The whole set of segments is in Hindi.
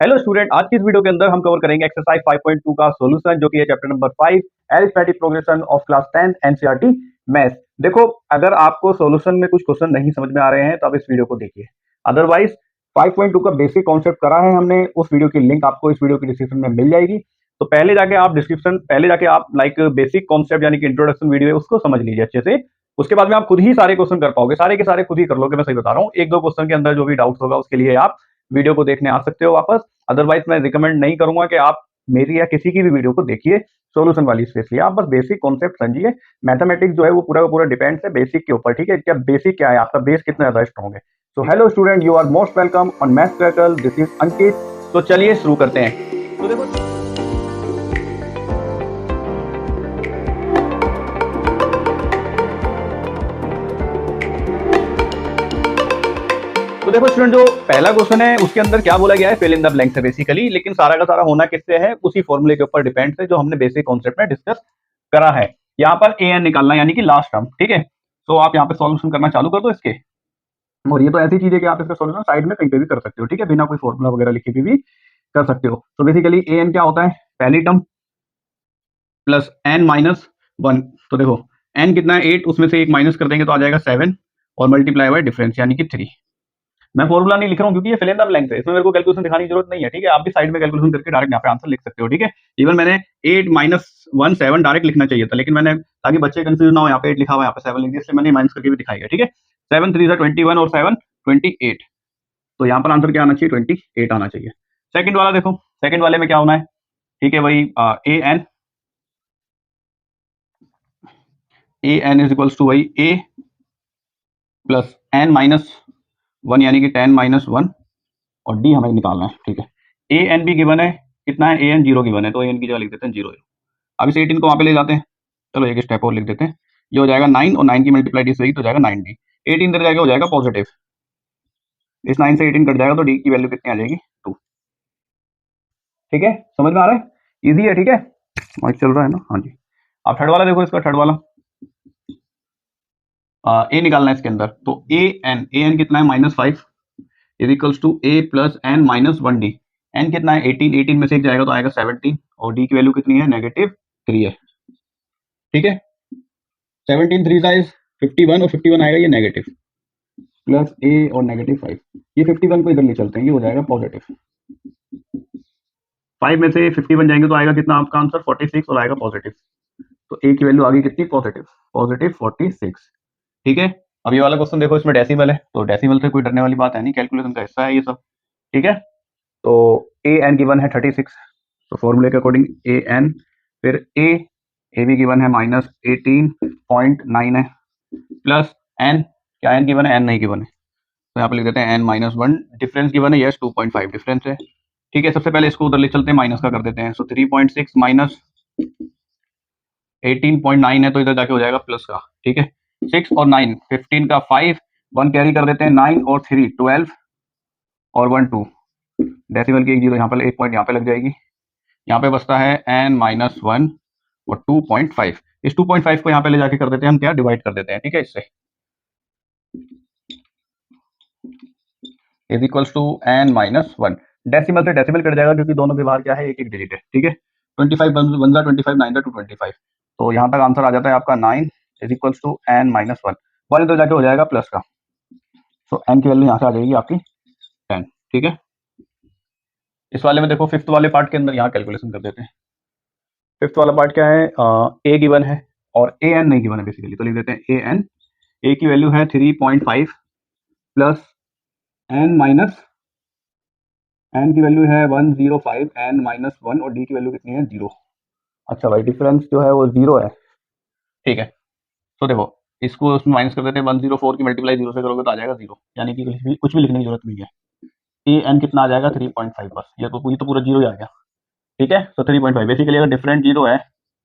हेलो स्टूडेंट, आज की इस वीडियो के अंदर हम कवर करेंगे एक्सरसाइज 5.2 का सॉल्यूशन जो कि है chapter number 5 arithmetic progression of class 10 NCERT maths. देखो, अगर आपको सॉल्यूशन में कुछ क्वेश्चन नहीं समझ में आ रहे हैं तो आप इस वीडियो को देखिए। अदरवाइज 5.2 का बेसिक कॉन्सेप्ट करा है हमने, उस वीडियो की लिंक आपको इस वीडियो की डिस्क्रिप्शन में मिल जाएगी। तो पहले जाके आप लाइक बेसिक कॉन्सेप्ट यानी कि इंट्रोडक्शन वीडियो है उसको समझ लीजिए अच्छे से। उसके बाद में आप खुद ही सारे क्वेश्चन कर पाओगे, सारे के सारे खुद ही कर लोगे। मैं सही बता रहा हूँ, एक दो क्वेश्चन के अंदर जो भी डाउट होगा उसके लिए आप वीडियो को देखने आ सकते हो वापस। अदरवाइज मैं रिकमेंड नहीं करूंगा कि आप मेरी या किसी की भी वीडियो को देखिए सॉल्यूशन वाली, स्पेशली आप बस बेसिक कॉन्सेप्ट समझिए। मैथमेटिक्स जो है वो पूरा का पूरा डिपेंड्स है बेसिक के ऊपर, ठीक है। क्या बेसिक क्या है, आपका बेस कितना ज्यादा स्ट्रॉन्ग है। So hello student, you are most welcome on maths crackle, this is Ankit. तो चलिए शुरू करते हैं। तो देखो स्टूडेंट, जो पहला क्वेश्चन है उसके अंदर क्या बोला गया है, फिल इन द ब्लैंक्स है बेसिकली, लेकिन सारा का सारा होना किससे है, उसी फॉर्मूले के ऊपर डिपेंड है जो हमने बेसिक कॉन्सेप्ट में डिस्कस करा है। यहाँ पर ए एन निकालना यानी कि लास्ट टर्म, ठीक है। तो आप यहाँ पे सॉल्यूशन करना चालू कर दो इसके। और ये तो ऐसी चीज है कि आप इसका सॉल्यूशन साइड में कहीं पे भी कर सकते हो, ठीक है, बिना कोई फॉर्मूला वगैरह लिखे भी कर सकते हो। तो बेसिकली ए एन क्या होता है, पहली term plus N minus one. तो देखो एन कितना है 8, उसमें से एक माइनस कर देंगे तो आ जाएगा 7 और मल्टीप्लाई बाय डिफरेंस यानी कि 3। मैं फॉर्मूला नहीं लिख रहा हूँ क्योंकि ये फिल इन द ब्लैंक्स है, इसमें मेरे को कैलकुलेशन दिखाने की जरूरत नहीं है, ठीक है। आप भी साइड में कैलकुलेशन करके डायरेक्ट यहाँ पे आंसर लिख सकते हो, ठीक है। इवन मैंने 8 माइनस 1 7 डायरेक्ट लिखना चाहिए था, लेकिन मैंने ताकि बच्चे कंफ्यूज ना हो, यहाँ पे 8 लिखा हुआ, यहाँ पे 7 लिख दिया, इसलिए मैंने माइनस करके भी दिखाई है, ठीक है। 7 3 21 और 7 28। तो यहाँ पर आंसर क्या आना चाहिए, 28 आना चाहिए। सेकंड वाला देखो, सेकंड वाले में क्या होना है, ठीक है, वही A N is equals to वही ए प्लस एन माइनस 1 यानी कि 10 माइनस 1 और डी हमें निकालना है, ठीक है। ए एन भी गिवन है, कितना है, ए एन 0 गिवन है, तो ए एन की जगह लिख देते हैं 0। अब इस 18 को वहाँ पे ले जाते हैं, चलो एक स्टेप और लिख देते हैं। ये हो जाएगा 9 और 9 की मल्टीप्लाई डी से होगी तो हो जाएगा 9d। 18 इधर जाएगा हो जाएगा पॉजिटिव, इस 9 से 18 कट जाएगा तो डी की वैल्यू कितनी आ जाएगी 2। ठीक है, समझ में आ रहा है, इजी है, ठीक है। माइक चल रहा है ना, हाँ जी। अब थर्ड वाला देखो, इसका थर्ड वाला ए निकालना है इसके अंदर। तो ए एन कितना है -5 is equals to A plus N minus 1d। N कितना है 18, 18 में से एक जाएगा तो आएगा 17 और डी की वैल्यू कितनी है -3 है, ठीक है। 17 3 साइज 51 और 51 आएगा ये नेगेटिव प्लस ए और -5। ये 51 को इधर ले चलते हैं, ये हो जाएगा पॉजिटिव। 5 में से 51 जाएंगे तो आएगा कितना आपका आंसर 46 और आएगा पॉजिटिव। तो ए की वैल्यू आ गई कितनी, पॉजिटिव 46, ठीक है। अब ये वाला क्वेश्चन देखो, इसमें डेसिमल है, तो डेसिमल से कोई डरने वाली बात है नहीं, कैलकुलेशन का हिस्सा है ये सब, ठीक है। तो ए एन गिवन है 36, तो फॉर्मूले के अकॉर्डिंग ए एन, फिर ए भी गिवन है -18.9 है, प्लस एन, क्या एन गिवन है, एन नहीं गिवन है, तो यहाँ पे लिख देते हैं एन -1। डिफरेंस गिवन है, यस 2.5 डिफरेंस है, ठीक है। सबसे पहले इसको उधर ले चलते हैं, माइनस का कर देते हैं। सो 3.6 माइनस 18.9 है तो इधर जाके हो जाएगा प्लस का, ठीक है। 6 और 9 15 का 5, 1 कैरी कर देते हैं, 9 और 3 12 और 1 2। डेसिमल की एक जीरो यहाँ पर, एक पॉइंट यहाँ पे लग जाएगी। यहाँ पे बचता है n-1 और 2.5। इस 2.5 को यहाँ पे ले जाके कर देते हैं हम क्या, डिवाइड कर देते हैं, ठीक है, इससे is equals to n-1। Decimal से डेसिमल कट जाएगा क्योंकि दोनों के बाहर क्या है, एक एक डिजिट है, ठीक है। 25 1 25 9 225, तो यहाँ तक आंसर आ जाता है आपका 9 इज इक्वल्स टू n-1। 1 इधर जाके हो जाएगा प्लस का, तो n की वैल्यू यहाँ से आ जाएगी आपकी 10, ठीक है। इस वाले में देखो, फिफ्थ वाले पार्ट के अंदर यहाँ कैलकुलेशन कर देते हैं। फिफ्थ वाला पार्ट क्या है, ए गिवन है और ए एन नहीं गिवन है बेसिकली, तो लिख देते हैं ए एन। ए की वैल्यू है 3.5 प्लस एन माइनस, एन की वैल्यू है 105 n-1 और डी की वैल्यू कितनी है 0। अच्छा भाई, डिफरेंस जो है वो 0 है, ठीक है। तो देखो इसको उसमें माइनस कर देते हैं, 104 की मल्टीप्लाई 0 से करोगे तो आ जाएगा 0, यानी कि कुछ भी लिखने की जरूरत नहीं है। ए एन कितना आ जाएगा 3.5, बस ये तो पूरा 0 ही आ गया, ठीक है। तो 3.5 बेसिकली अगर डिफरेंट 0 है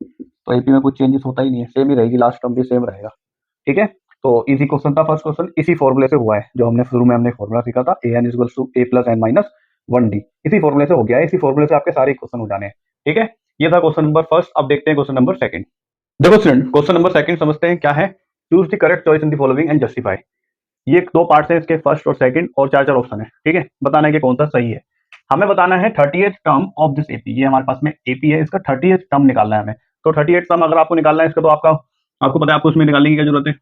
तो एपी में कुछ चेंजेस होता ही नहीं है, सेम ही रहेगी, लास्ट टर्म भी सेम रहेगा, ठीक है। तो इजी क्वेश्चन था फर्स्ट क्वेश्चन, इसी फॉर्मूले से हुआ है जो हमने शुरू में हमने फॉर्मूला सीखा था, A N equals to A plus N minus 1d। इसी फॉर्मूले से हो गया है, इसी फॉर्मूले से आपके सारे क्वेश्चन हो जाने हैं, ठीक है। ये था क्वेश्चन नंबर फर्स्ट। अब देखते हैं क्वेश्चन नंबर सेकंड। देखो स्टूडेंट, क्वेश्चन नंबर सेकंड समझते हैं क्या है। Choose the correct choice in the following and justify. ये दो पार्ट्स हैं इसके, फर्स्ट और सेकंड, और चार चार ऑप्शन है, ठीक है। बताना है कि कौन सा सही है। हमें बताना है 30th term of this AP. ये हमारे पास में एपी है, इसका 30th टर्म निकालना है हमें। तो 30th टर्म अगर आपको निकालना है इसका, तो आपको पता है आपको उसमें निकालने की क्या जरूरत है,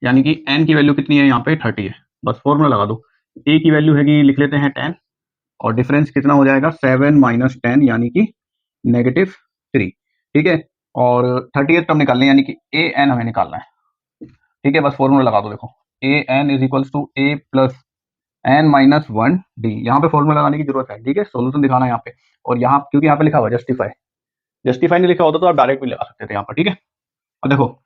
यानी कि एन की वैल्यू कितनी है, यहाँ पे 30 है। बस फॉर्मूला लगा दो, ए की वैल्यू है लिख लेते हैं 10, और डिफरेंस कितना हो जाएगा 7 माइनस 10 यानी कि -3। ठीक है, और 30th टर्म निकालनी है यानी कि ए एन हमें निकालना है। ठीक है, बस फॉर्मूला लगा दो, देखो A N is equals to A plus N minus 1 D. यहाँ पे फॉर्मूला लगाने की जरूरत है। ठीक है, सोल्यूशन दिखाना है यहाँ पे, और यहाँ क्योंकि यहाँ पे लिखा हुआ जस्टिफाई, जस्टिफाई नहीं लिखा होता तो आप डायरेक्ट भी लगा सकते थे यहाँ पर। ठीक है, अब देखो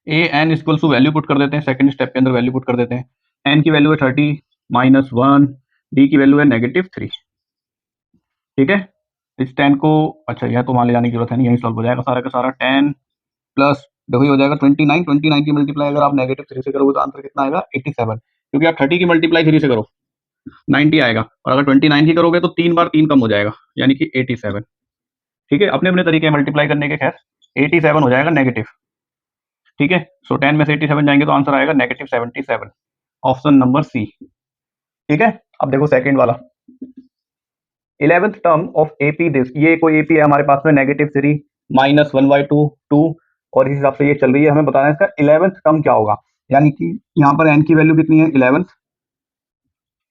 A N equals to value put कर देते हैं, सेकंड स्टेप के अंदर वैल्यू पुट कर देते हैं। एन की वैल्यू है 30 -1, डी की वैल्यू है -3। ठीक है, इस 10 को, अच्छा यह तो मान ले जाने की जरूरत है नहीं, यही सॉल्व हो जाएगा सारा का सारा। 10 प्लस देखो ये हो जाएगा 29, 29 की मल्टीप्लाई अगर आप -3 से करोगे तो आंसर कितना आएगा 87, क्योंकि आप 30 की मल्टीप्लाई 3 से करो 90 आएगा, और अगर 29 की करोगे तो 3 बार 3 कम हो जाएगा यानी कि 87। ठीक है, अपने अपने तरीके मल्टीप्लाई करने के, खैर 87 हो जाएगा नेगेटिव। ठीक है, सो 10 में से 87 जाएंगे तो आंसर आएगा -77, ऑप्शन नंबर सी। ठीक है, अब देखो सेकंड वाला, 11th term of AP this, ये कोई एपी है हमारे पास में -3 -1/2 2, और इस हिसाब से ये चल रही है। हमें बताना है इसका 11th टर्म क्या होगा, यानी कि यहाँ पर एन की वैल्यू कितनी है 11,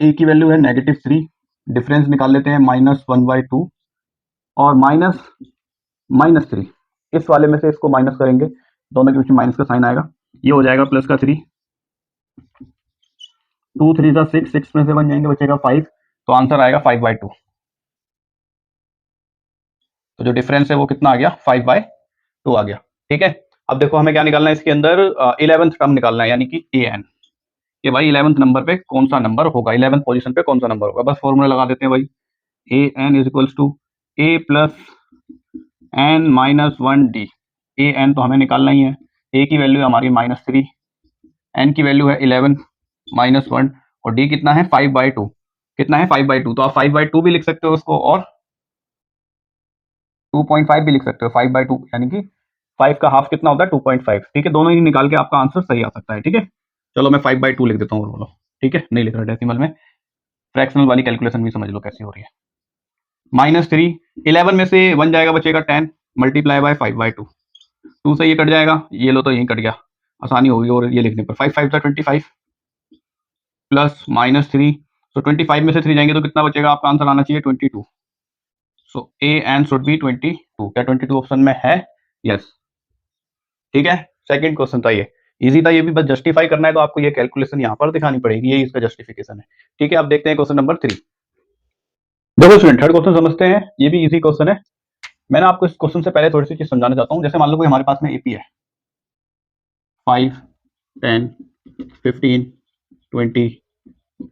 ए की वैल्यू है -3, डिफरेंस निकाल लेते हैं -1/2 और -3। इस वाले में से इसको माइनस करेंगे, दोनों के बीच में माइनस का साइन आएगा, ये हो जाएगा प्लस का 3, 2 3 जा 6, 6 में से बन जाएंगे, बचेगा 5, तो आंसर आएगा 5/2। तो जो डिफरेंस है वो कितना आ गया 5/2 आ गया। ठीक है, अब देखो हमें क्या निकालना है इसके अंदर, 11th टर्म निकालना है, यानी कि ए एन, कि भाई 11th नंबर पे कौन सा नंबर होगा, 11th पोजीशन पे कौन सा नंबर होगा। बस फॉर्मूला लगा देते हैं भाई, A N is equals to A plus N -1 D. A N तो हमें निकालना ही है, ए की वैल्यू हमारी -3, एन की वैल्यू है 11 -1, और डी कितना है 5/2, कितना है 5/2, तो आप 5/2 भी लिख सकते हो उसको, और 2.5 भी लिख सकते हो, 5/2 यानी कि 5 का हाफ कितना होता है 2.5। ठीक है, दोनों ही निकाल के आपका आंसर सही आ सकता है। ठीक है, चलो मैं 5/2 लिख देता हूँ, बोलो। ठीक है, नहीं लिख रहा डेसिमल में, फ्रैक्शनल वाली कैलकुलेशन भी समझ लो कैसी हो रही है। -3, 11 में से 1 जाएगा, बचेगा 10 मल्टीप्लाई बाय 5/2, 2 से ये कट जाएगा, ये लो तो यही कट गया, आसानी होगी, और ये लिखने पर 5 5 का 25 प्लस -3, तो 25 में से 3 जाएंगे तो कितना बचेगा, आपका आंसर आना चाहिए 22। सो ए एन शुड बी 22। क्या 22 ऑप्शन में है? यस। ठीक है, सेकंड क्वेश्चन था ये, इजी था ये भी, बस जस्टिफाई करना है तो आपको ये कैलकुलेशन यहाँ पर दिखानी पड़ेगी, ये इसका जस्टिफिकेशन है। ठीक है, अब देखते हैं क्वेश्चन नंबर 3। देखो स्टूडेंट, थर्ड क्वेश्चन समझते हैं, ये भी इजी क्वेश्चन है। मैंने आपको इस क्वेश्चन से पहले थोड़ी सी चीज समझाना चाहता हूँ। जैसे मान लो कोई हमारे पास में एपी है 5 10 15 20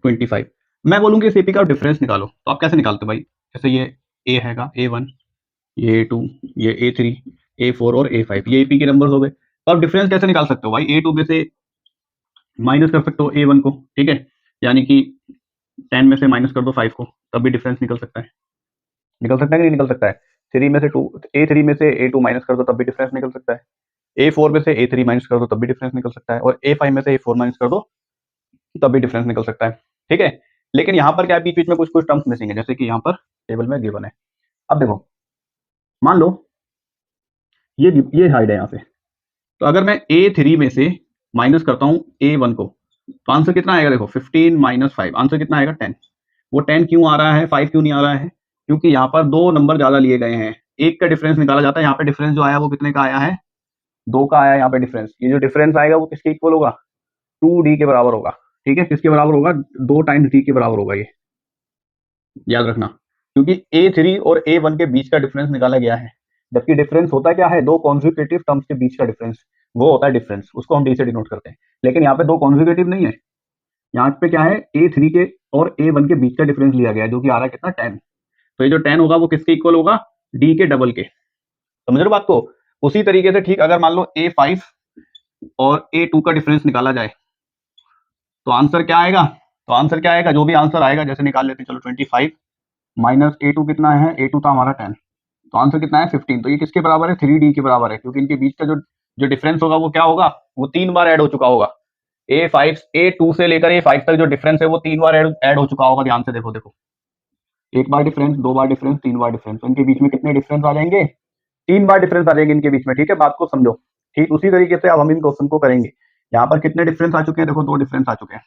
25, मैं बोलूँगी इस एपी का डिफरेंस निकालो, तो आप कैसे निकालते हो भाई? जैसे ये ए हैगा A1, ये A2, ये A3, A4 और A5, ये एपी के नंबर्स हो गए। तो आप डिफरेंस कैसे निकाल सकते हो भाई? A2 में से माइनस कर सकते हो A1 को, ठीक है, यानी कि 10 में से माइनस कर दो 5 को, तब भी डिफरेंस निकल सकता है। निकल सकता है कि नहीं निकल सकता है? 3 में से 2, A3 में से A2 माइनस कर दो तब भी डिफरेंस निकल सकता है। A4 में से A3 माइनस कर दो तब भी डिफरेंस निकल सकता है, और A5 में से A4 माइनस कर दो तब भी डिफरेंस निकल सकता है। ठीक है, लेकिन यहाँ पर क्या है, बीच बीच में कुछ कुछ टर्म्स मिसिंग है, जैसे कि यहाँ पर टेबल में गिवन है। अब देखो, मान लो ये हाइड है यहाँ से, तो अगर मैं A3 में से माइनस करता हूँ A1 को, तो आंसर कितना आएगा? देखो 15 - 5, आंसर कितना आएगा 10। वो 10 क्यों आ रहा है, 5 क्यों नहीं आ रहा है? क्योंकि यहाँ पर 2 नंबर ज्यादा लिए गए हैं, एक का डिफरेंस निकाला जाता है। यहाँ पे डिफरेंस जो आया वो कितने का आया है? 2 का आया यहाँ पे डिफरेंस। ये जो डिफरेंस आएगा वो किसके इक्वल होगा? 2D के बराबर होगा। ठीक है, किसके बराबर होगा? 2 टाइम्स D के बराबर होगा, ये याद रखना, क्योंकि A3 और A1 के बीच का डिफरेंस निकाला गया है। जबकि डिफरेंस होता क्या है? 2 कॉन्जिक्यूटिव टर्म्स के बीच का डिफरेंस, वो होता है डिफरेंस, उसको हम D से डिनोट करते हैं। लेकिन यहाँ पे 2 कॉन्जिक्यूटिव नहीं है, यहाँ पे क्या है, A3 के और A1 के बीच का डिफरेंस लिया गया है, जो कि आ रहा है कितना 10। तो ये जो 10 होगा वो किसके इक्वल होगा? D के डबल के। समझ रहे हो बात को? उसी तरीके से ठीक, अगर मान लो A5 और A2 का डिफरेंस निकाला जाए तो आंसर क्या आएगा? तो आंसर क्या आएगा? जो भी आंसर आएगा, जैसे निकाल लेते हैं, चलो 25 माइनस A2 कितना है? A2 था हमारा 10, तो आंसर कितना है 15। तो ये किसके बराबर है? 3D के बराबर है, क्योंकि इनके बीच का जो जो डिफरेंस होगा वो क्या होगा? वो 3 बार ऐड हो चुका होगा। A5 A2 से लेकर A5 तक जो डिफरेंस है वो 3 बार ऐड हो चुका होगा, ध्यान से देखो। देखो, एक बार डिफरेंस, दो बार डिफरेंस, 3 बार डिफरेंस, तो इनके बीच में कितने डिफरेंस आ जाएंगे? 3 बार डिफरेंस आ जाएंगे इनके बीच में, ठीक है, बात को समझो। ठीक उसी तरीके से अब हम इन क्वेश्चन को करेंगे। यहाँ पर कितने डिफरेंस आ चुके हैं? देखो, 2 डिफरेंस आ चुके हैं।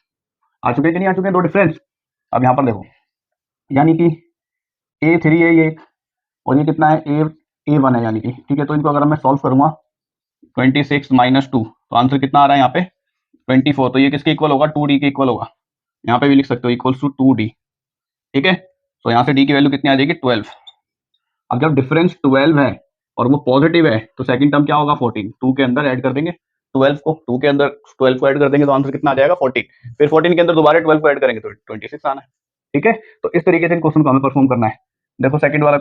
आ चुके हैं कि नहीं आ चुके हैं? 2 डिफरेंस। अब यहाँ पर देखो, यानी कि A3 है ये, और ये कितना है? A1 है, यानी कि, ठीक है। तो इनको अगर मैं सॉल्व करूंगा 26 माइनस 2, तो आंसर कितना आ रहा है यहाँ पे? 24। तो ये किसके इक्वल होगा? 2D के इक्वल होगा। यहाँ पे भी लिख सकते हो इक्वल्स टू 2D, ठीक है। तो यहाँ से D की वैल्यू कितनी आ जाएगी? 12। अब जब डिफरेंस 12 है और वो पॉजिटिव है, तो सेकंड टर्म क्या होगा? 14। 2 के अंदर ऐड कर देंगे 12 को, 2 के अंदर 12 को ऐड कर देंगे तो आंसर कितना आ जाएगा? 14। फिर 14 के अंदर दोबारा 12 को ऐड करेंगे तो 26 आना है, ठीक है। तो इस तरीके से इन क्वेश्चन को हमें परफॉर्म करना है। देखो सेकंड वाला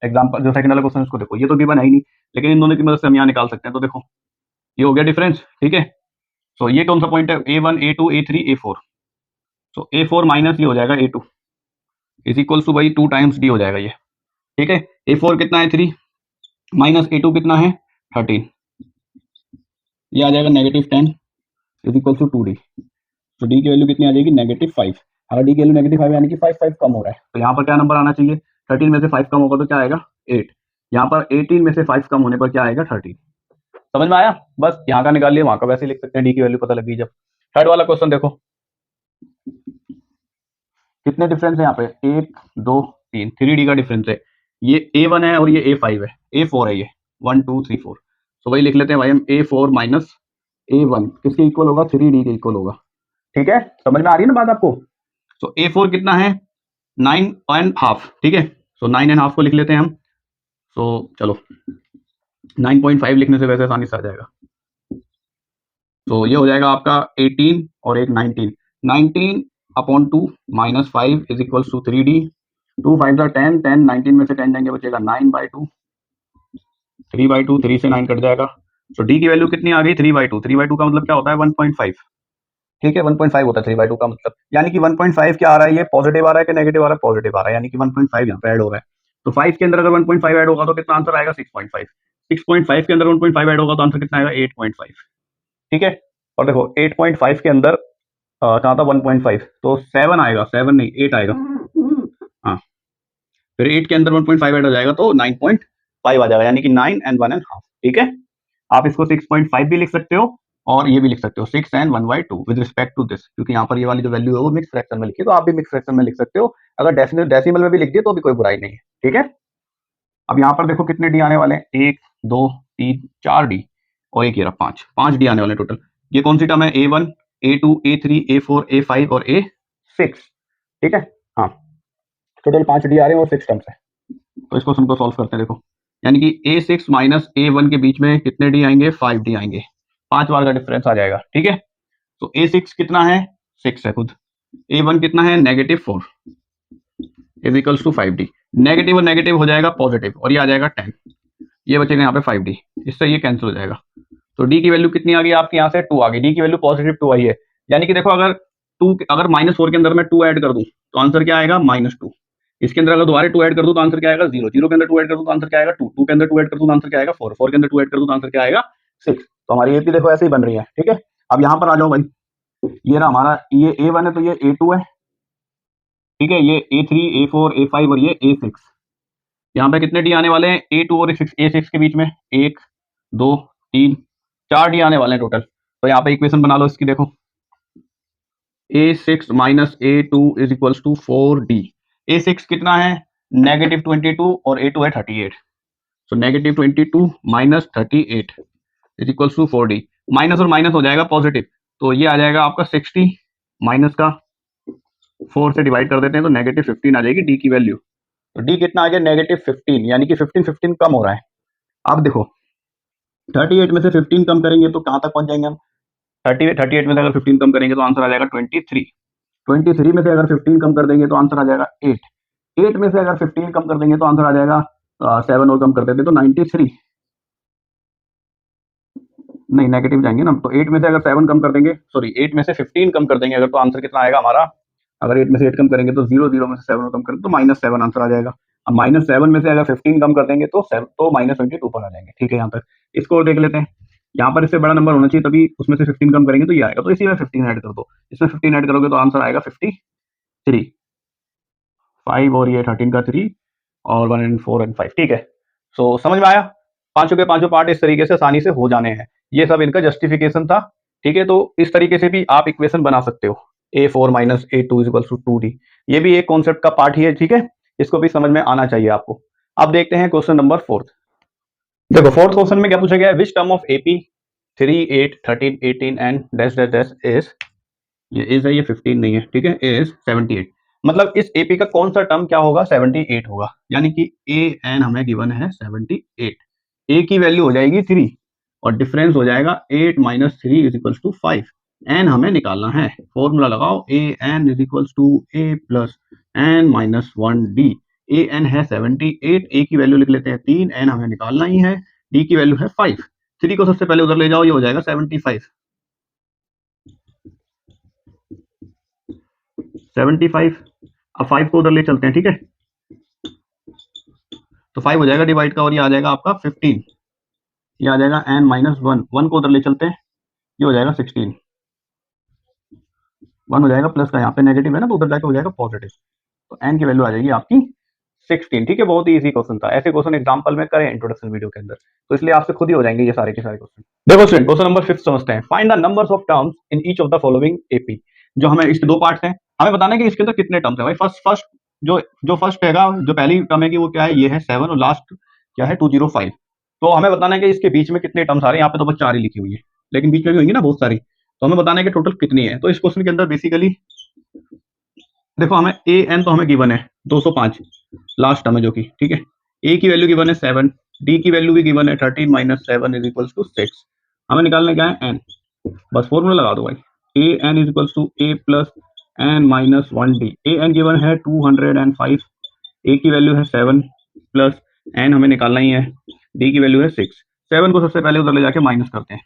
एग्जांपल, जो सेकंड वाला क्वेश्चन इसको देखो, ये तो गिवन है ही नहीं, लेकिन इन दोनों की मदद से हम यहाँ निकाल सकते हैं। तो देखो, ये हो गया डिफरेंस, ठीक है। सो ये कौन सा पॉइंट है? A1 A2 A3 A4। सो A4 माइनस ये हो जाएगा A2 इज इक्वल्स टू भाई 2 टाइम्स D हो जाएगा ये, ठीक है। A4 कितना है? 3 माइनस A2 कितना है? 13। ये आ जाएगा -10 इज इक्वल टू 2D। तो D की वैल्यू कितनी आ जाएगी? -5। अगर D की वैल्यू -5 यानी कि 5 कम हो रहा है, तो यहाँ पर क्या नंबर आना चाहिए? 13 में से 5 कम होगा तो क्या आएगा? 8। यहाँ पर 18 में से 5 कम होने पर क्या आएगा? 13। समझ में आया? बस यहाँ का निकाल लिया, वहां का वैसे लिख सकते हैं, D की वैल्यू पता लगी जब। थर्ड वाला क्वेश्चन देखो, कितने डिफरेंस है यहाँ पे? 1 2 3, 3D का डिफरेंस है। ये A1 है और ये A5 है, A4 है ये, 1 2 3 4। तो वही लिख लेते हैं भाई हम, A4 माइनस A1 किसके इक्वल होगा? 3D के इक्वल होगा, ठीक है। समझ में आ रही है ना बात आपको? तो A4 कितना है? 9.5, ठीक है। सो 9.5 को लिख लेते हैं हम। सो चलो, 9.5 लिखने से वैसे आसानी से आ जाएगा। तो ये हो जाएगा आपका 18 और एक 19। 19 upon 2 minus 5 is equals to 3D। 2 5 10, 10 19 में से 10 जाएंगे, बचेगा 9/2। 3/2, 3 से 9 कट जाएगा। तो D की वैल्यू कितनी आ गई? 3/2। 3/2 का मतलब क्या होता है? 1.5, ठीक है। 1.5 होता है 3/2 का मतलब, यानी कि 1.5 क्या आ रहा है? ये पॉजिटिव आ रहा है कि नेगेटिव आ रहा है? पॉजिटिव आ रहा है, यानी कि 1.5 यहाँ पे ऐड हो रहा है। तो 5 के अंदर अगर 1.5 ऐड होगा तो कितना आंसर आएगा? 6.5। 6.5 के अंदर 1.5 ऐड होगा तो आंसर कितना आएगा? 8.5, ठीक है। और देखो 8.5 के अंदर कहाँ था? 1.5, तो 7 आएगा, 7 नहीं 8 आएगा। हाँ, फिर 8 के अंदर 1.5 ऐड हो जाएगा तो 9.5 आ जाएगा, यानी कि 9 and 1.5, ठीक है। आप इसको 6.5 भी लिख सकते हो और ये भी लिख सकते हो, 6 and 1/2 with respect to this, क्योंकि यहाँ पर ये वाली जो वैल्यू है वो मिक्स फ्रैक्शन में लिखी है, तो आप भी मिक्स फ्रैक्शन में लिख सकते हो। अगर डेसिमल में भी लिख दिए तो भी कोई बुराई नहीं है, ठीक है। अब यहाँ पर देखो कितने डी आने वाले हैं? 1 2 3 4 डी, और एक ये रहा 5 डी आने वाले टोटल। ये कौन सी टर्म है? A1 A2 A3 A4 A5 और A6, ठीक है। हाँ, टोटल 5 डी आ रहे हैं और 6 टर्म्स है। तो इसको हमको सॉल्व करते हैं। देखो, यानी कि A6 माइनस A1 के बीच में कितने डी आएंगे? 5 डी आएंगे, 5 बार का डिफरेंस आ जाएगा, ठीक है। तो A6 कितना है? 6 है खुद। A1 कितना है? -4 is equals to 5D। Negative और नेगेटिव हो जाएगा पॉजिटिव, और ये आ जाएगा 10। ये बचेगा यहाँ पे 5D, इससे ये कैंसिल हो जाएगा। तो D की वैल्यू कितनी आ गई आपकी? यहाँ से 2 आ गई। D की वैल्यू पॉजिटिव 2 आई है, यानी कि देखो अगर अगर -4 के अंदर मैं 2 ऐड कर दूं तो आंसर क्या आएगा? -2। इसके अंदर अगर दोबारा 2 ऐड कर दूं तो आंसर क्या आएगा? 0। 0 के अंदर 2 ऐड कर दूं तो आंसर क्या आएगा? 2। 2 के अंदर 2 ऐड कर दूं तो आंसर क्या आएगा? 4। 4 के अंदर 2 ऐड कर दूं तो आंसर क्या आएगा? 6। तो हमारी AP देखो ऐसे ही बन रही है, ठीक है। अब यहाँ पर आ जाओ भाई, ये रहा हमारा, ये A1 है तो ये A2 है, ठीक है। ये A3 A4 A5 और ये A6। यहाँ पे कितने डी आने वाले हैं? A2 और A6 के बीच में 1 2 3 4 डी आने वाले हैं टोटल। तो यहाँ पे इक्वेशन बना लो इसकी। देखो, A6 minus A2 is equals to 4D। A6 कितना है? -22 और A2 है 38। So -22 minus 38 is equals to 4D। Minus और माइनस हो जाएगा पॉजिटिव, तो ये आ जाएगा आपका 60, माइनस का 4 से डिवाइड कर देते हैं तो -15 आ जाएगी D की वैल्यू। तो D कितना आ गया? -15, यानी कि 15 कम हो रहा है। अब देखो 38 में से 15 कम करेंगे तो कहाँ तक पहुंच जाएंगे हम? 38 में से अगर 15 कम करेंगे तो आंसर आ जाएगा 23। 23 में से अगर 15 कम कर देंगे तो आंसर आ जाएगा 8। 8 में से अगर 15 कम कर देंगे तो आंसर आ जाएगा 7 और कम कर देते तो 93। नहीं, नेगेटिव जाएंगे ना, तो 8 में से अगर 7 कम कर देंगे, सॉरी 8 में से 15 कम कर देंगे अगर, तो आंसर कितना आएगा हमारा? अगर 8 में से 8 कम करेंगे तो 0, 0 में से 7 कम करेंगे तो -7 आंसर आ जाएगा। अब -7 में से अगर 15 कम कर देंगे तो -22 पर आ जाएंगे, ठीक है। यहाँ तक इसको देख लेते हैं। यहाँ पर इससे बड़ा नंबर होना चाहिए, तभी उसमें से 15 कम करेंगे तो ये आएगा। तो इसी में 15 ऐड कर दो, इसमें 15 ऐड करोगे तो आंसर आएगा 53। 5 और ये 13 का 3 और 1 एंड 4 एंड 5। ठीक है, सो समझ में आया। पांचों के पांचों पार्ट इस तरीके से आसानी से हो जाने हैं। ये सब इनका जस्टिफिकेशन था। ठीक है, तो इस तरीके से भी आप इक्वेशन बना सकते हो, a4 minus a2 is equals to 2d। ये भी एक कॉन्सेप्ट का पार्ट ही है। ठीक है, इसको भी समझ में आना चाहिए आपको। अब देखते हैं क्वेश्चन नंबर 4। देखो फोर्थ क्वेश्चन में क्या पूछा गया है, which term of AP 3, 8, 13, 18 and dash dash dash is, ये इज है, ये 15 नहीं है। ठीक है, इज 78। मतलब इस एपी का कौन सा टर्म क्या होगा, 78 होगा। यानी कि ए एन हमें गिवन है 78। ए की वैल्यू हो जाएगी 3 और डिफरेंस हो जाएगा 8 minus 3 is equals to 5। N हमें निकालना है, फॉर्मूला लगाओ, A N is equals to A plus N minus 1 D. A N है 78, ए की वैल्यू लिख लेते हैं 3, एन हमें निकालना ही है, डी की वैल्यू है 5। 3 को सबसे पहले उधर ले जाओ, ये हो जाएगा 75। 75, अब 5 को उधर ले चलते हैं। ठीक है, तो 5 हो जाएगा डिवाइड का और ये आ जाएगा आपका 15। ये आ जाएगा n माइनस 1, 1 को उधर ले चलते हैं, ये हो जाएगा 16। 1 हो जाएगा प्लस का, यहाँ पे नेगेटिव है ना तो उधर जाके हो जाएगा पॉजिटिव। तो n की वैल्यू आ जाएगी आपकी 16। ठीक है, बहुत ही इजी क्वेश्चन था। ऐसे क्वेश्चन एग्जांपल में करें इंट्रोडक्शन वीडियो के अंदर, तो इसलिए आपसे खुद ही हो जाएंगे ये सारे के सारे क्वेश्चन। देखो स्टूडेंट, क्वेश्चन नंबर 5 समझते हैं। Find the numbers of terms in each of the following AP. जो हमें इसके दो पार्ट्स हैं, हमें बताना है कि इसके अंदर कितने टर्म्स है भाई। फर्स्ट जो फर्स्ट हैगा, जो पहली टर्म है कि वो क्या है, ये है 7 और लास्ट क्या है 205। तो हमें बताना है कि इसके बीच में कितने टर्म्स आ रहे हैं। यहाँ पे तो बस 4 ही लिखी हुई है, लेकिन बीच में भी होंगी ना बहुत सारी। तो हमें बताना है कि टोटल कितनी है। तो इस क्वेश्चन के अंदर बेसिकली देखो, हमें ए एन तो हमें गिवन है 205 लास्ट टर्म है जो कि, ठीक है। ए की वैल्यू गिवन है 7, डी की वैल्यू भी गिवन है 13 माइनस 7 इज इक्वल्स टू 6। हमें निकालना क्या है, एन। बस फॉर्मूला लगा दो भाई, A N is equals to A plus N minus 1 D. A N given है 205, ए की वैल्यू है 7 प्लस एन हमें निकालना ही है, डी की वैल्यू है 6। 7 को सबसे पहले उधर ले जाके माइनस करते हैं,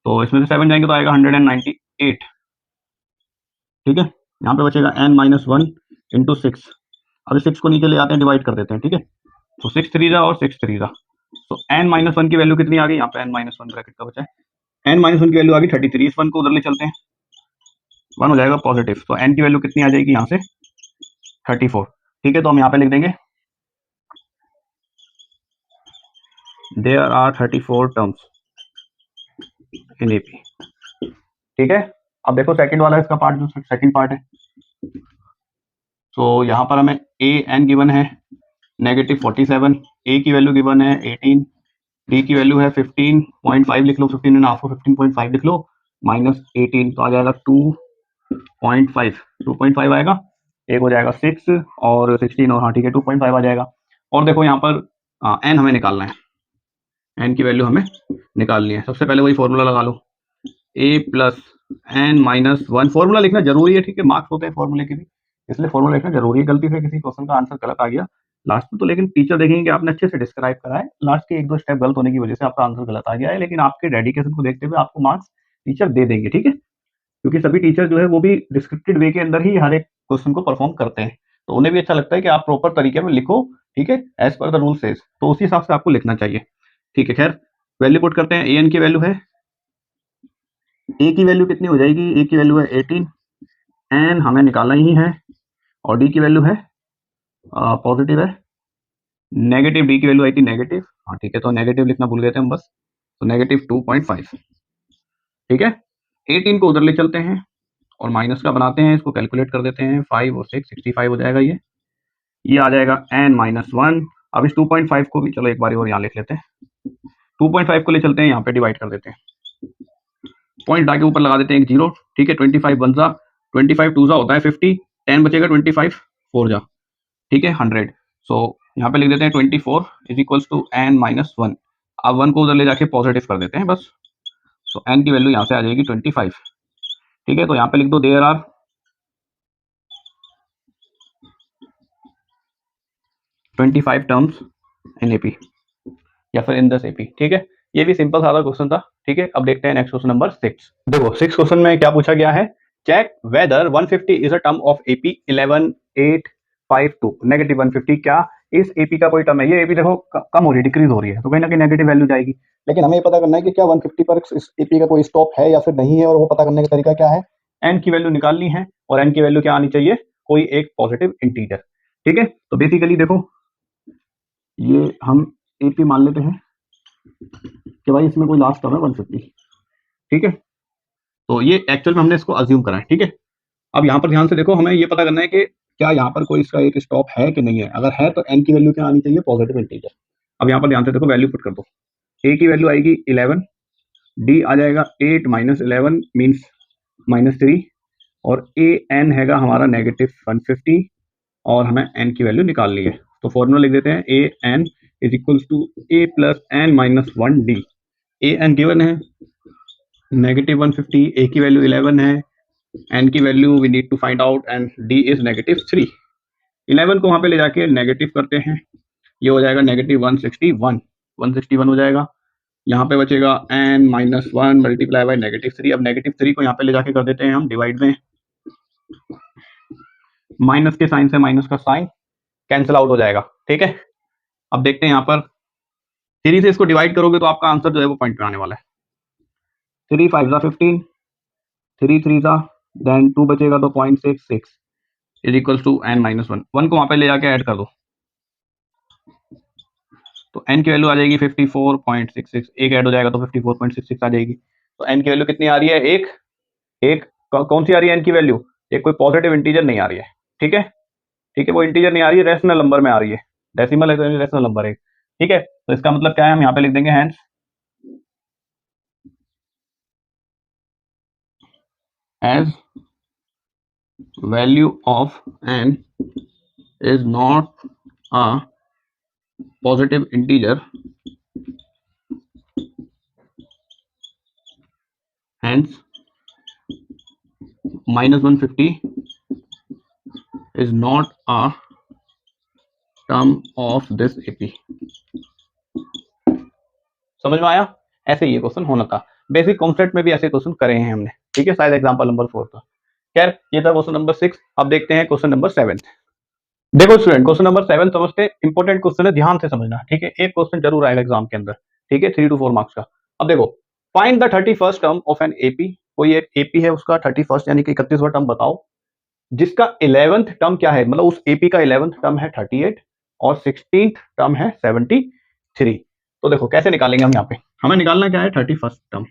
तो इसमें से 7 जाएंगे तो आएगा 198। ठीक है, यहाँ पे बचेगा n माइनस 1 इंटू 6। अब 6 को नीचे ले आते हैं, डिवाइड कर देते हैं। ठीक है, तो 6 3 जा और 6 3 जा, तो n माइनस 1 की वैल्यू कितनी आ गई, यहाँ पे n माइनस 1 ब्रैकेट का बचा है, n माइनस 1 की वैल्यू आ गई 33। इस 1 को उधर ले चलते हैं, 1 हो जाएगा पॉजिटिव, तो n की वैल्यू कितनी आ जाएगी यहाँ से 34। ठीक है, तो हम यहाँ पे लिख देंगे there are 34 terms in AP. ठीक है, अब देखो सेकंड वाला इसका पार्ट, जो सेकंड पार्ट है, तो यहाँ पर हमें ए एन गिवन है नेगेटिव 47, ए की वैल्यू गिवन है 18, डी की वैल्यू है 15.5 लिख लो, 15 एंड हाफ को 15.5 लिख लो, माइनस 18 तो आ जाएगा 2.5। 2.5 आएगा, एक हो जाएगा 6 और 16 और हाँ ठीक है 2.5 आ जाएगा। और देखो यहाँ पर एन हमें निकालना है, एन की वैल्यू हमें निकालनी है। सबसे पहले वही फॉर्मूला लगा लो, ए प्लस एन माइनस 1। फॉर्मूला लिखना जरूरी है, ठीक है, मार्क्स होते हैं फॉर्मूले के भी, इसलिए फॉर्मूला लिखना जरूरी है। गलती से किसी क्वेश्चन का आंसर गलत आ गया लास्ट में, तो लेकिन टीचर देखेंगे कि आपने अच्छे से डिस्क्राइब करा है, लास्ट के 1-2 स्टेप गलत होने की वजह से आपका आंसर गलत आ गया है, लेकिन आपके डेडिकेशन को देखते हुए आपको मार्क्स टीचर दे देंगे। ठीक है, क्योंकि सभी टीचर जो है वो भी डिस्क्रिप्टेड वे के अंदर ही हर एक क्वेश्चन को परफॉर्म करते हैं, तो उन्हें भी अच्छा लगता है कि आप प्रॉपर तरीके में लिखो। ठीक है, as per the rule says, तो उसी हिसाब से आपको लिखना चाहिए। ठीक है, खैर वैल्यू पुट करते हैं। ए एन की वैल्यू है, ए की वैल्यू कितनी हो जाएगी, ए की वैल्यू है 18, एन हमें निकालना ही है, और डी की वैल्यू है पॉजिटिव है, नेगेटिव, डी की वैल्यू आई थी नेगेटिव, हाँ ठीक है, तो नेगेटिव लिखना भूल गए थे हम बस, तो नेगेटिव 2.5। ठीक है, 18 को उधर ले चलते हैं और माइनस का बनाते हैं, इसको कैलकुलेट कर देते हैं, 5 और 6 65 हो जाएगा। ये आ जाएगा n माइनस 1। अब इस 2.5 को भी चलो एक बार और यहाँ लिख लेते हैं, 2.5 को ले चलते हैं यहाँ पे, डिवाइड कर देते हैं, पॉइंट आके ऊपर लगा देते हैं एक जीरो। ठीक है, 25 1 जा, 25 2 जा होता है 50, 10 बचेगा, 25 4 जा, ठीक है 100। सो यहाँ पे लिख देते हैं 24 is equals to n minus 1। अब 1 को उधर ले जाके पॉजिटिव कर देते हैं बस, सो n की वैल्यू यहाँ से आ जाएगी 25। ठीक है, तो यहाँ पे लिख दो there are 25 terms in AP या फिर इन दिस एपी। ठीक है, ये भी सिंपल सादा क्वेश्चन था। ठीक है, अब देखते हैं नेक्स्ट क्वेश्चन नंबर 6। देखो 6 क्वेश्चन में क्या पूछा गया है, check whether 150 is a term of AP 11852 negative 150 क्या इस एपी का कोई टर्म है, ये एपी देखो कम हो रही है, डिक्रीज हो रही है, तो कहीं ना कहीं नेगेटिव वैल्यू जाएगी। लेकिन हमें ये पता करना है कि क्या 150 पर इस एपी का कोई स्टॉप है या फिर नहीं है, और वो पता करने का तरीका क्या है, एन की वैल्यू निकालनी है, और एन की वैल्यू क्या आनी चाहिए, कोई एक पॉजिटिव इंटीजर। ठीक है, तो बेसिकली देखो ये हम एपी मान लेते हैं कि भाई इसमें कोई लास्ट टर्म है 150। ठीक है, तो ये एक्चुअल में हमने इसको अज्यूम करा है। ठीक है, अब यहाँ पर ध्यान से देखो, हमें ये पता करना है कि क्या यहाँ पर कोई इसका एक स्टॉप है कि नहीं है। अगर है तो एन की वैल्यू क्या आनी चाहिए, पॉजिटिव इंटीजर। अब यहाँ पर ध्यान से देखो, वैल्यू पुट कर दो। ए की वैल्यू आएगी 11, डी आ जाएगा 8 माइनस 11 मीन्स -3, और ए एन हैगा हमारा -150, और हमें एन की वैल्यू निकालनी है। तो फॉर्मूला लिख देते हैं, A N is equals to A plus N minus 1 D. A N given है -150, ए की वैल्यू 11 है, एन की value we need to find out, and D is -3। 11 को वहां पे ले जाके नेगेटिव करते हैं, ये हो जाएगा -161, 161 हो जाएगा। यहाँ पे बचेगा n माइनस 1 मल्टीप्लाई बाई -3। अब -3 को यहाँ पे ले जाके कर देते हैं हम डिवाइड में, माइनस के साइन से माइनस का साइन कैंसिल आउट हो जाएगा। ठीक है, अब देखते हैं यहाँ पर 3 से इसको डिवाइड करोगे तो आपका आंसर जो है वो पॉइंट पे आने वाला है। 3 5 ज़ा 15, 3 3 ज़ा, देन 2 बचेगा तो 0.66 is equal to n minus 1। 1 को वहां पे ले जाके ऐड कर दो, तो n की वैल्यू आ जाएगी 54.66, एक ऐड हो जाएगा तो 54.66 आ जाएगी। तो n की वैल्यू कितनी आ रही है, एक। एक कौन सी आ रही है n की वैल्यू, एक कोई पॉजिटिव इंटीजर नहीं आ रही है। ठीक है, ठीक है, वो इंटीजर नहीं आ रही है, रेशनल नंबर में आ रही है, डेसिमल है तो रेशनल नंबर है। ठीक है, तो इसका मतलब क्या है, हम यहाँ पे लिख देंगे hence as value of n is not a positive integer, hence -150 is not a term of this AP। समझ में आया? ऐसे ये क्वेश्चन होना था, बेसिक कॉन्सेप्ट में भी ऐसे क्वेश्चन करे हैं हमने। ठीक है, शायद एग्जांपल नंबर 4 था। खैर, ये था क्वेश्चन नंबर 6। अब देखते हैं क्वेश्चन नंबर 7। देखो स्टूडेंट, क्वेश्चन नंबर 7 समझते, इंपॉर्टेंट क्वेश्चन है, ध्यान से समझना। ठीक है, एक क्वेश्चन जरूर आएगा एग्जाम के अंदर। ठीक है, 3 to 4 मार्क्स का। अब देखो, find the 31st term of an AP. कोई एक एपी है, उसका 31st यानी कि 31वां टर्म बताओ, जिसका 11th टर्म क्या है, मतलब उस एपी का 11th टर्म है 38 और 16th टर्म है 73। तो देखो कैसे निकालेंगे हम, यहाँ पे हमें निकालना क्या है, 31st टर्म।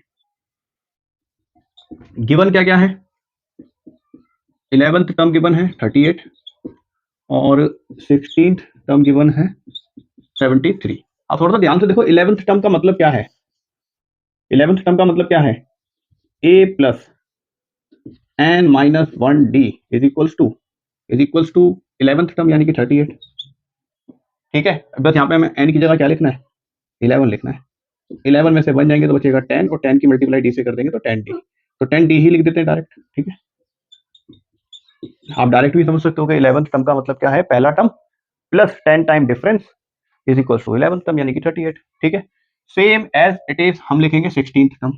गिवन क्या क्या है, 11th टर्म गिवन है 38 और 16th टर्म गिवन है 73। अब थोड़ा सा ध्यान से देखो, 11th टर्म का मतलब क्या है, 11th टर्म का मतलब क्या है, a plus n minus 1 d is equals to 11th term यानी कि 38। ठीक है, बस यहाँ पे हमें n की जगह क्या लिखना है, 11 लिखना है। 11 में से 1 जाएंगे तो बचेगा 10, और 10 की मल्टीप्लाई d से कर देंगे तो 10d, तो 10d ही लिख देते हैं डायरेक्ट। ठीक है, आप डायरेक्ट भी समझ सकते हो कि 11th टर्म का मतलब क्या है, पहला term plus 10 time difference is equal to 11th term यानी कि 38। ठीक है, सेम एज इट इज हम लिखेंगे 16th टर्म।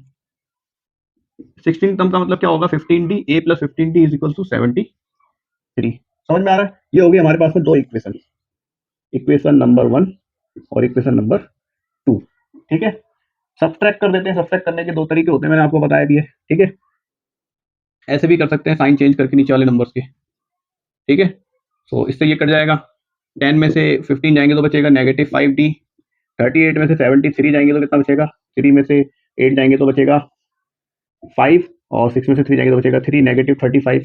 16th टर्म का मतलब क्या होगा, 15d, a plus 15d is equal to 73। समझ में आ रहा है? ये होगी हमारे पास में दो इक्वेशन, इक्वेशन नंबर 1 और इक्वेशन नंबर 2। ठीक है, सब्सट्रैक्ट कर देते हैं। सब्सट्रैक्ट करने के दो तरीके होते हैं, मैंने आपको बताया भी है। ठीक है, ऐसे भी कर सकते हैं, साइन चेंज करके नीचे वाले नंबर्स के। ठीक है, तो इससे ये कट जाएगा, 10 में से 15 जाएंगे तो बचेगा -5d, 38 में से 73 जाएंगे तो कितना बचेगा, 3 में से 8 जाएंगे तो बचेगा 5, और 6 में से 3 जाएंगे तो बचेगा 3, -35।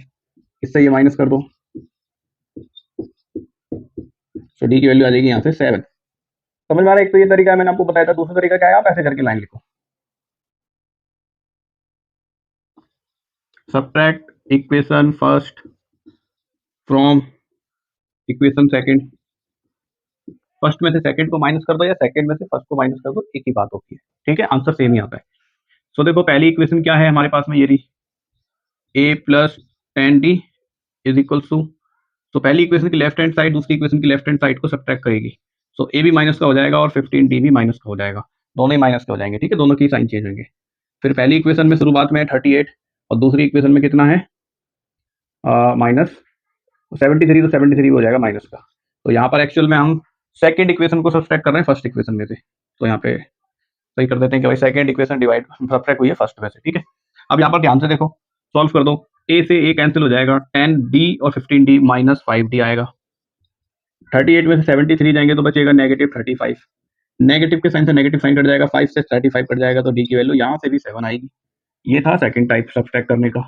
इससे ये माइनस कर दो, तो डी की वैल्यू आ जाएगी यहाँ से 7। समझ में आ रहा है? एक तो ये तरीका है, मैंने आपको बताया था। दूसरा तरीका क्या है, आप ऐसे करके लाइन लिखो, subtract equation first from equation second. First में से सेकंड को माइनस कर दो, या सेकंड में से फर्स्ट को माइनस कर दो, एक ही बात होती है। ठीक है, आंसर सेम ही आता है। सो देखो, पहली इक्वेशन क्या है हमारे पास में, ये रही a plus 10d is equal to, तो पहली इक्वेशन की लेफ्ट हैंड साइड दूसरी इक्वेशन की लेफ्ट हैंड साइड को सब्ट्रैक्ट करेगी। सो a भी माइनस का हो जाएगा और 15d भी माइनस का हो जाएगा, दोनों ही माइनस के हो जाएंगे। ठीक है, दोनों की साइन चेंज होंगे। फिर पहली इक्वेशन में शुरुआत में 38 और दूसरी इक्वेशन में कितना है, -73, तो 73 हो जाएगा माइनस का। तो यहाँ पर एक्चुअल में हम सेकंड इक्वेशन को सब्सट्रैक्ट कर रहे हैं फर्स्ट इक्वेशन में से, तो यहाँ पे सही कर देते हैं कि भाई सेकंड इक्वेशन डिवाइड सब्ट्रैक्ट हुई है फर्स्ट में से, ठीक है। अब यहाँ पर ध्यान से देखो, सॉल्व कर दो, ए से ए कैंसिल हो जाएगा, 10d और 15d माइनस 5d आएगा, 38 में से 73 जाएंगे तो बचेगा नेगेटिव 35, नेगेटिव के साइन से नेगेटिव साइन कट जाएगा, 5 से 35 कट जाएगा, तो डी की वैल्यू यहाँ से भी 7 आएगी। ये था सेकंड टाइप सब्ट्रैक्ट करने का,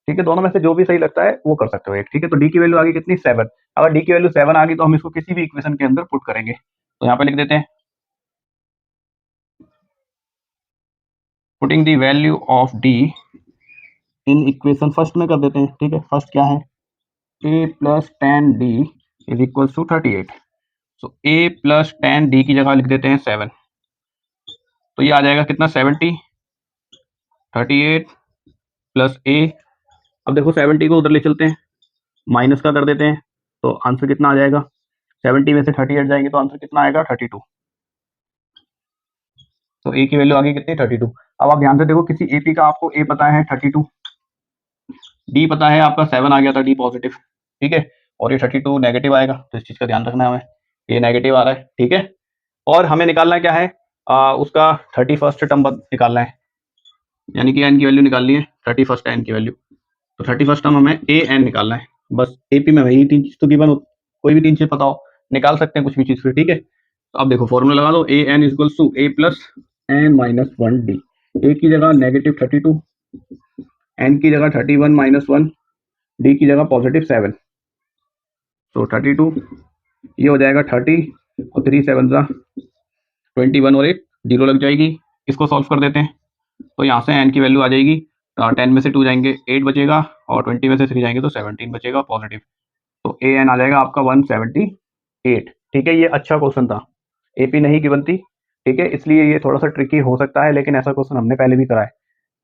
ठीक है। दोनों में से जो भी सही लगता है वो कर सकते हो एक, ठीक है। तो डी की वैल्यू आ गई कितनी, 7। अगर डी की वैल्यू 7 आ गई तो हम इसको किसी भी इक्वेशन के अंदर पुट करेंगे, तो यहाँ पे लिख देते हैं putting the value of d in equation first में कर देते हैं, ठीक है। फर्स्ट क्या है, a plus 10d is equal to 38, so a plus 10d की जगह लिख देते हैं 7, तो ये आ जाएगा कितना 70, 38 प्लस a। अब देखो 70 को उधर ले चलते हैं, माइनस का कर देते हैं, तो आंसर कितना आ जाएगा, 70 में से 38 जाएंगे तो आंसर कितना आएगा 32, तो a की वैल्यू आ गई कितनी 32। अब आप ध्यान से देखो, किसी AP का आपको a पता है 32, d पता है आपका 7 आ गया था, d पॉजिटिव, ठीक है, और ये 32 नेगेटिव आएगा, तो इस चीज का ध्यान रखना है हमें, ये नेगेटिव आ रहा है, ठीक है। और हमें निकालना क्या है, उसका 31st टर्म निकालना है, यानी कि n की वैल्यू निकालनी है, 31st n की वैल्यू, तो 31st टर्म हमें a n निकालना है। बस AP में वही 3 चीज तो गिवन, कोई भी 3 चीज पता हो निकाल सकते हैं कुछ भी चीज फिर, ठीक है। तो अब देखो फॉर्मूला लगा दो, a n equals to a plus n minus 1d, a की जगह नेगेटिव 32, n की जगह 31 माइनस 1, d की जगह पॉजिटिव 7, तो 32, ये हो जाएगा 30 और 3 7 जा 21 और 1 जीरो लग जाएगी। इसको सॉल्व कर देते हैं, तो यहाँ से n की वैल्यू आ जाएगी, 10 में से 2 जाएंगे 8 बचेगा, और 20 में से 3 जाएंगे तो 17 बचेगा पॉजिटिव, तो a n आ जाएगा आपका 178, ठीक है। ये अच्छा क्वेश्चन था, AP नहीं गिवन थी, ठीक है, इसलिए ये थोड़ा सा ट्रिकी हो सकता है, लेकिन ऐसा क्वेश्चन हमने पहले भी करा है,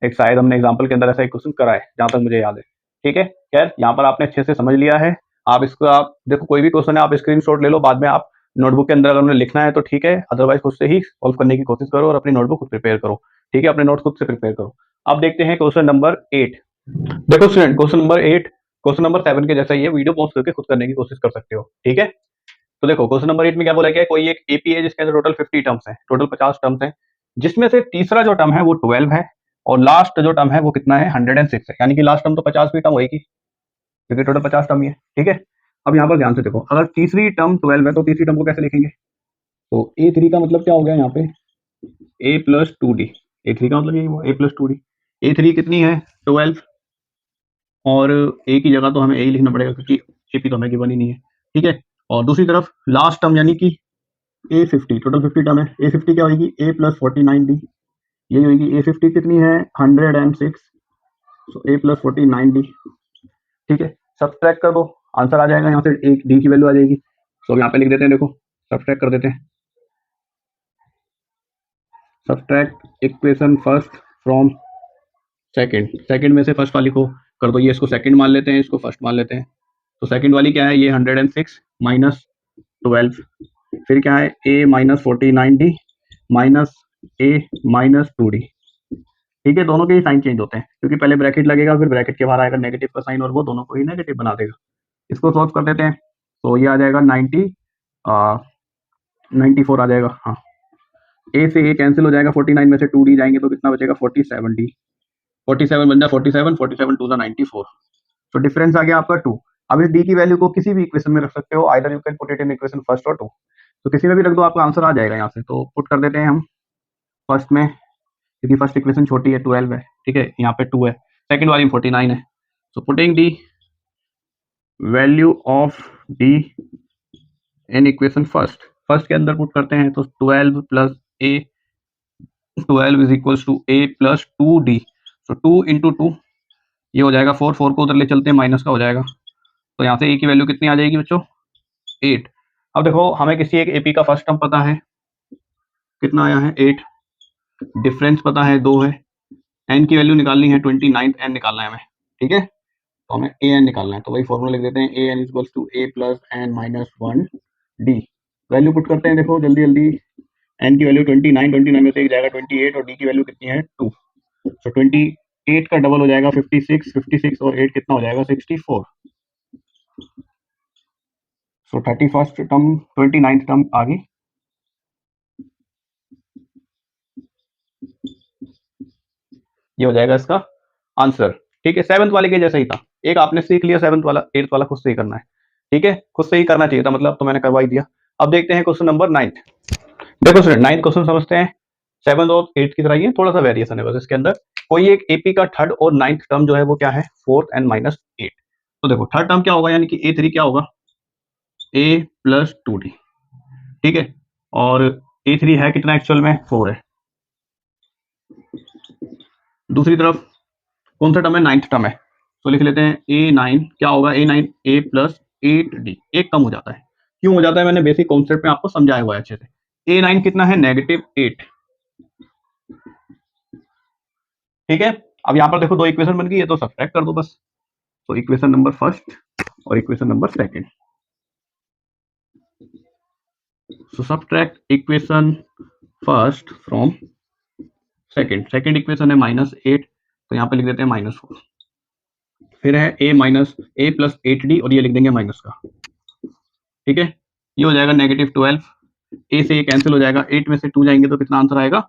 एक शायद हमने एग्जाम्पल के अंदर ऐसा एक क्वेश्चन करा है जहाँ तक मुझे याद है, ठीक है। खैर यहाँ पर आपने अच्छे से समझ लिया है, आप इसको आप देखो, कोई भी क्वेश्चन है आप स्क्रीनशॉट ले लो, बाद में आप नोटबुक के अंदर अगर उन्हें लिखना है तो ठीक है, अदरवाइज खुद से ही सॉल्व करने की कोशिश करो और अपनी नोटबुक खुद प्रिपेयर करो, ठीक है, अपने नोट्स खुद से प्रिपेयर करो। अब देखते हैं क्वेश्चन नंबर 8। देखो student, question number 8 question number 7 के जैसा ही है, वीडियो पॉज करके खुद करने की कोशिश कर सकते हो, ठीक है। तो देखो क्वेश्चन नंबर 8 में क्या बोला गया है, कोई एक AP है जिसके अंदर टोटल 50 टर्म्स हैं, टोटल 50 टर्म्स हैं, जिसमें से तीसरा जो टर्म है वो 12 है, और लास्ट जो टर्म है वो कितना है 106 है, यानी कि लास्ट टर्म तो 50वीं टर्म होगी, क्योंकि टोटल 50 टर्म ही है, ठीक है। अब यहाँ पर ध्यान से देखो, अगर तीसरी टर्म 12 है तो तीसरी टर्म को कैसे लिखेंगे, तो A3 का मतलब क्या हो गया यहाँ पे a प्लस 2d, A3 का मतलब यही हुआ a प्लस 2d, A3 कितनी है 12, और a की जगह तो हमें a ही लिखना पड़ेगा क्योंकि AP तो हमें गिवन ही नहीं है, ठीक है। और दूसरी तरफ लास्ट टर्म यानी कि A50, टोटल 50 टर्म है, A50 क्या होगी a प्लस 49d, यही होगी A50 कितनी है 106, सो a प्लस 49d, ठीक है। सब्ट्रैक्ट कर दो, आंसर आ जाएगा, यहाँ से एक d की वैल्यू आ जाएगी, तो यहाँ पे लिख देते हैं, देखो सब्ट्रैक्ट कर देते हैं, subtract equation first from second, second में से फर्स्ट वाली को कर दो, ये इसको सेकंड मान लेते हैं, इसको फर्स्ट मान लेते हैं, तो सेकंड वाली क्या है, ये 106 माइनस 12, फिर क्या है a minus 49d minus a minus 2d, ठीक है। दोनों के ही साइन चेंज होते हैं, क्योंकि पहले ब्रैकेट लगेगा, फिर ब्रैकेट के बाहर आएगा नेगेटिव का साइन, और वो दोनों को ही नेगेटिव बना देगा। इसको सॉल्व कर देते हैं, तो ये आ जाएगा 94 आ जाएगा, हाँ, a से a कैंसिल हो जाएगा, 49 में से 2d जाएंगे तो कितना बचेगा 47d, 47 बन जाए 47, 47 टू द 94, तो डिफरेंस आ गया आपका 2। अब इस d की वैल्यू को किसी भी इक्वेशन में रख सकते हो, either you can put it in equation first और 2, तो किसी में भी रख दो, आपका आंसर आ जाएगा यहाँ से। तो पुट कर देते हैं हम फर्स्ट में, क्योंकि फर्स्ट इक्वेशन छोटी है 12 है, ठीक है, यहाँ पे 2 है, सेकंड वाली 49 है, so putting the value of d in equation first, first के अंदर पुट करते हैं, तो 12 plus a, 12 is equals to a plus 2d, so 2 into 2 ये हो जाएगा 4, 4 को उधर ले चलते हैं, माइनस का हो जाएगा, तो यहाँ से a की वैल्यू कितनी आ जाएगी बच्चों 8। अब देखो हमें किसी एक AP का फर्स्ट टर्म पता है, कितना आया है 8, डिफरेंस पता है 2 है, n की वैल्यू निकालनी है 29 n निकालना है हमें, ठीक है, तो हमें a n निकालना है, तो वही फॉर्मूला लिख देते हैं, a n equals to a plus n minus 1d, value put करते हैं, देखो जल्दी जल्दी, n की वैल्यू 29, 29 में से एक जाएगा 28, और d की वैल्यू कितनी है 2, सो 28 का डबल हो जाएगा 56, 56 और 8 कितना हो जाएगा 64, सो 31st टर्म 29th टर्म आ गई। ये हो जाएगा इसका आंसर। ठीक है, 7th वाले के जैसा ही था। एक आपने सीख लिया 7th वाला, 8th वाला खुद से ही करना है। ठीक है, खुद से ही करना चाहिए था, मतलब तो मैंने करवा ही दिया। अब देखते हैं क्वेश्चन नंबर 9। देखो स्टूडेंट, 9th क्वेश्चन समझते हैं। 7th और 8th की तरह ही है, थोड़ा सा वेरिएशन है बस इसके अंदर। कोई एक एपी का थर्ड और 9th टर्म जो है वो क्या है, 4 n माइनस 8। तो देखो थर्ड टर्म क्या होगा, यानी कि A3 क्या होगा, a प्लस 2d। ठीक है, और A3 है कितना एक्चुअल में, 4 है। दूसरी तरफ कौन सा टर्म है, 9th टर्म है। तो लिख लेते हैं A9 क्या होगा, A9 a प्लस 8d। एक कम हो जाता है, क्यों हो जाता है, मैंने बेसिक कॉन्सेप्ट में आपको समझाया हुआ है अच्छे से। A9 कितना है, -8। ठीक है, अब यहाँ पर देखो दो इक्वेशन बन गई है, तो सब्ट्रैक्ट कर दो बस। तो इक्वेशन नंबर फर्स्ट और equation number second. So subtract equation first from second. Second equation है -8, तो यहाँ पे लिख देते हैं -4। फिर है a प्लस 8d, और ये लिख देंगे माइनस का। ठीक है, ये हो जाएगा -12। a से ये कैंसिल हो जाएगा, 8 में से 2 जाएंगे तो कितना आंसर आएगा,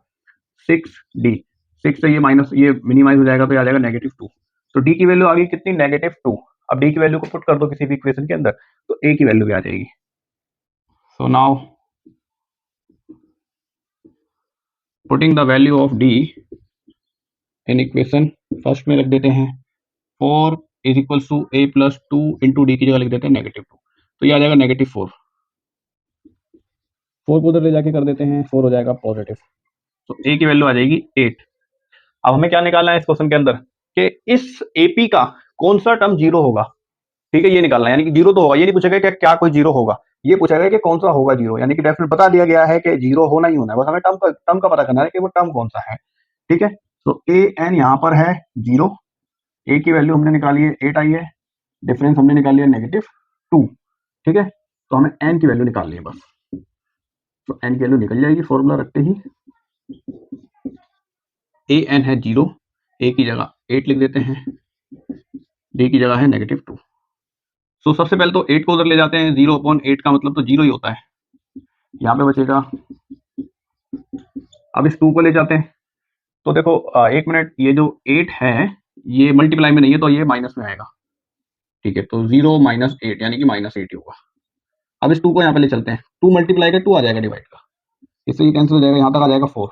6d। 6 से ये माइनस, ये मिनिमाइज हो जाएगा तो ये आ जाएगा -2। तो d की वैल्यू आ गई कितनी, -2। अब d की वैल्यू को पुट कर दो किसी भी इक्वेशन के अंदर, तो a की वैल्यू भी आ जाएगी। So now putting the value of d in equation first में रख देते हैं 4 is equal to a plus 2 into d की जगह लिख देते हैं -2। तो ये आ जाएगा -4। 4 को उधर ले जाके कर देते हैं, 4 हो जाएगा पॉजिटिव। तो a की वैल्यू आ जाएगी 8। अब हमें क्या निकालना है इस क्वेश्चन के अंदर, कि इस एपी का कौन सा टर्म जीरो होगा। ठीक है, ये निकालना है, यानी कि जीरो तो होगा, ये नहीं पूछेगा कि क्या कोई जीरो होगा, ये पूछेगा कि कौन सा होगा जीरो, यानी कि डेफिनेट बता दिया गया है कि जीरो होना ही होना है, बस हमें टर्म का पता करना है कि वो टर्म कौन सा है। ठीक है, तो ए एन यहाँ पर है जीरो, ए की वैल्यू हमने निकाली है 8 आई है, डिफरेंस हमने निकाली है -2। ठीक है, तो हमें एन की वैल्यू निकालनी है बस। तो एन की वैल्यू निकल जाएगी फॉर्मूला रखते ही। ए एन है जीरो, ए की जगह 8 लिख देते हैं, डी की जगह है -2। सो सबसे पहले तो 8 को उधर ले जाते हैं, 0/8 का मतलब तो जीरो ही होता है, यहाँ पे बचेगा। अब इस 2 को ले जाते हैं, तो देखो एक मिनट, ये जो 8 है ये मल्टीप्लाई में नहीं है, तो ये माइनस में आएगा। ठीक है, तो 0 माइनस 8 यानी कि -8 होगा। अब इस 2 को यहाँ पे ले चलते हैं, 2 मल्टीप्लाई का 2 आ जाएगा डिवाइड का, इससे ये कैंसिल हो जाएगा, यहाँ तक आ जाएगा 4।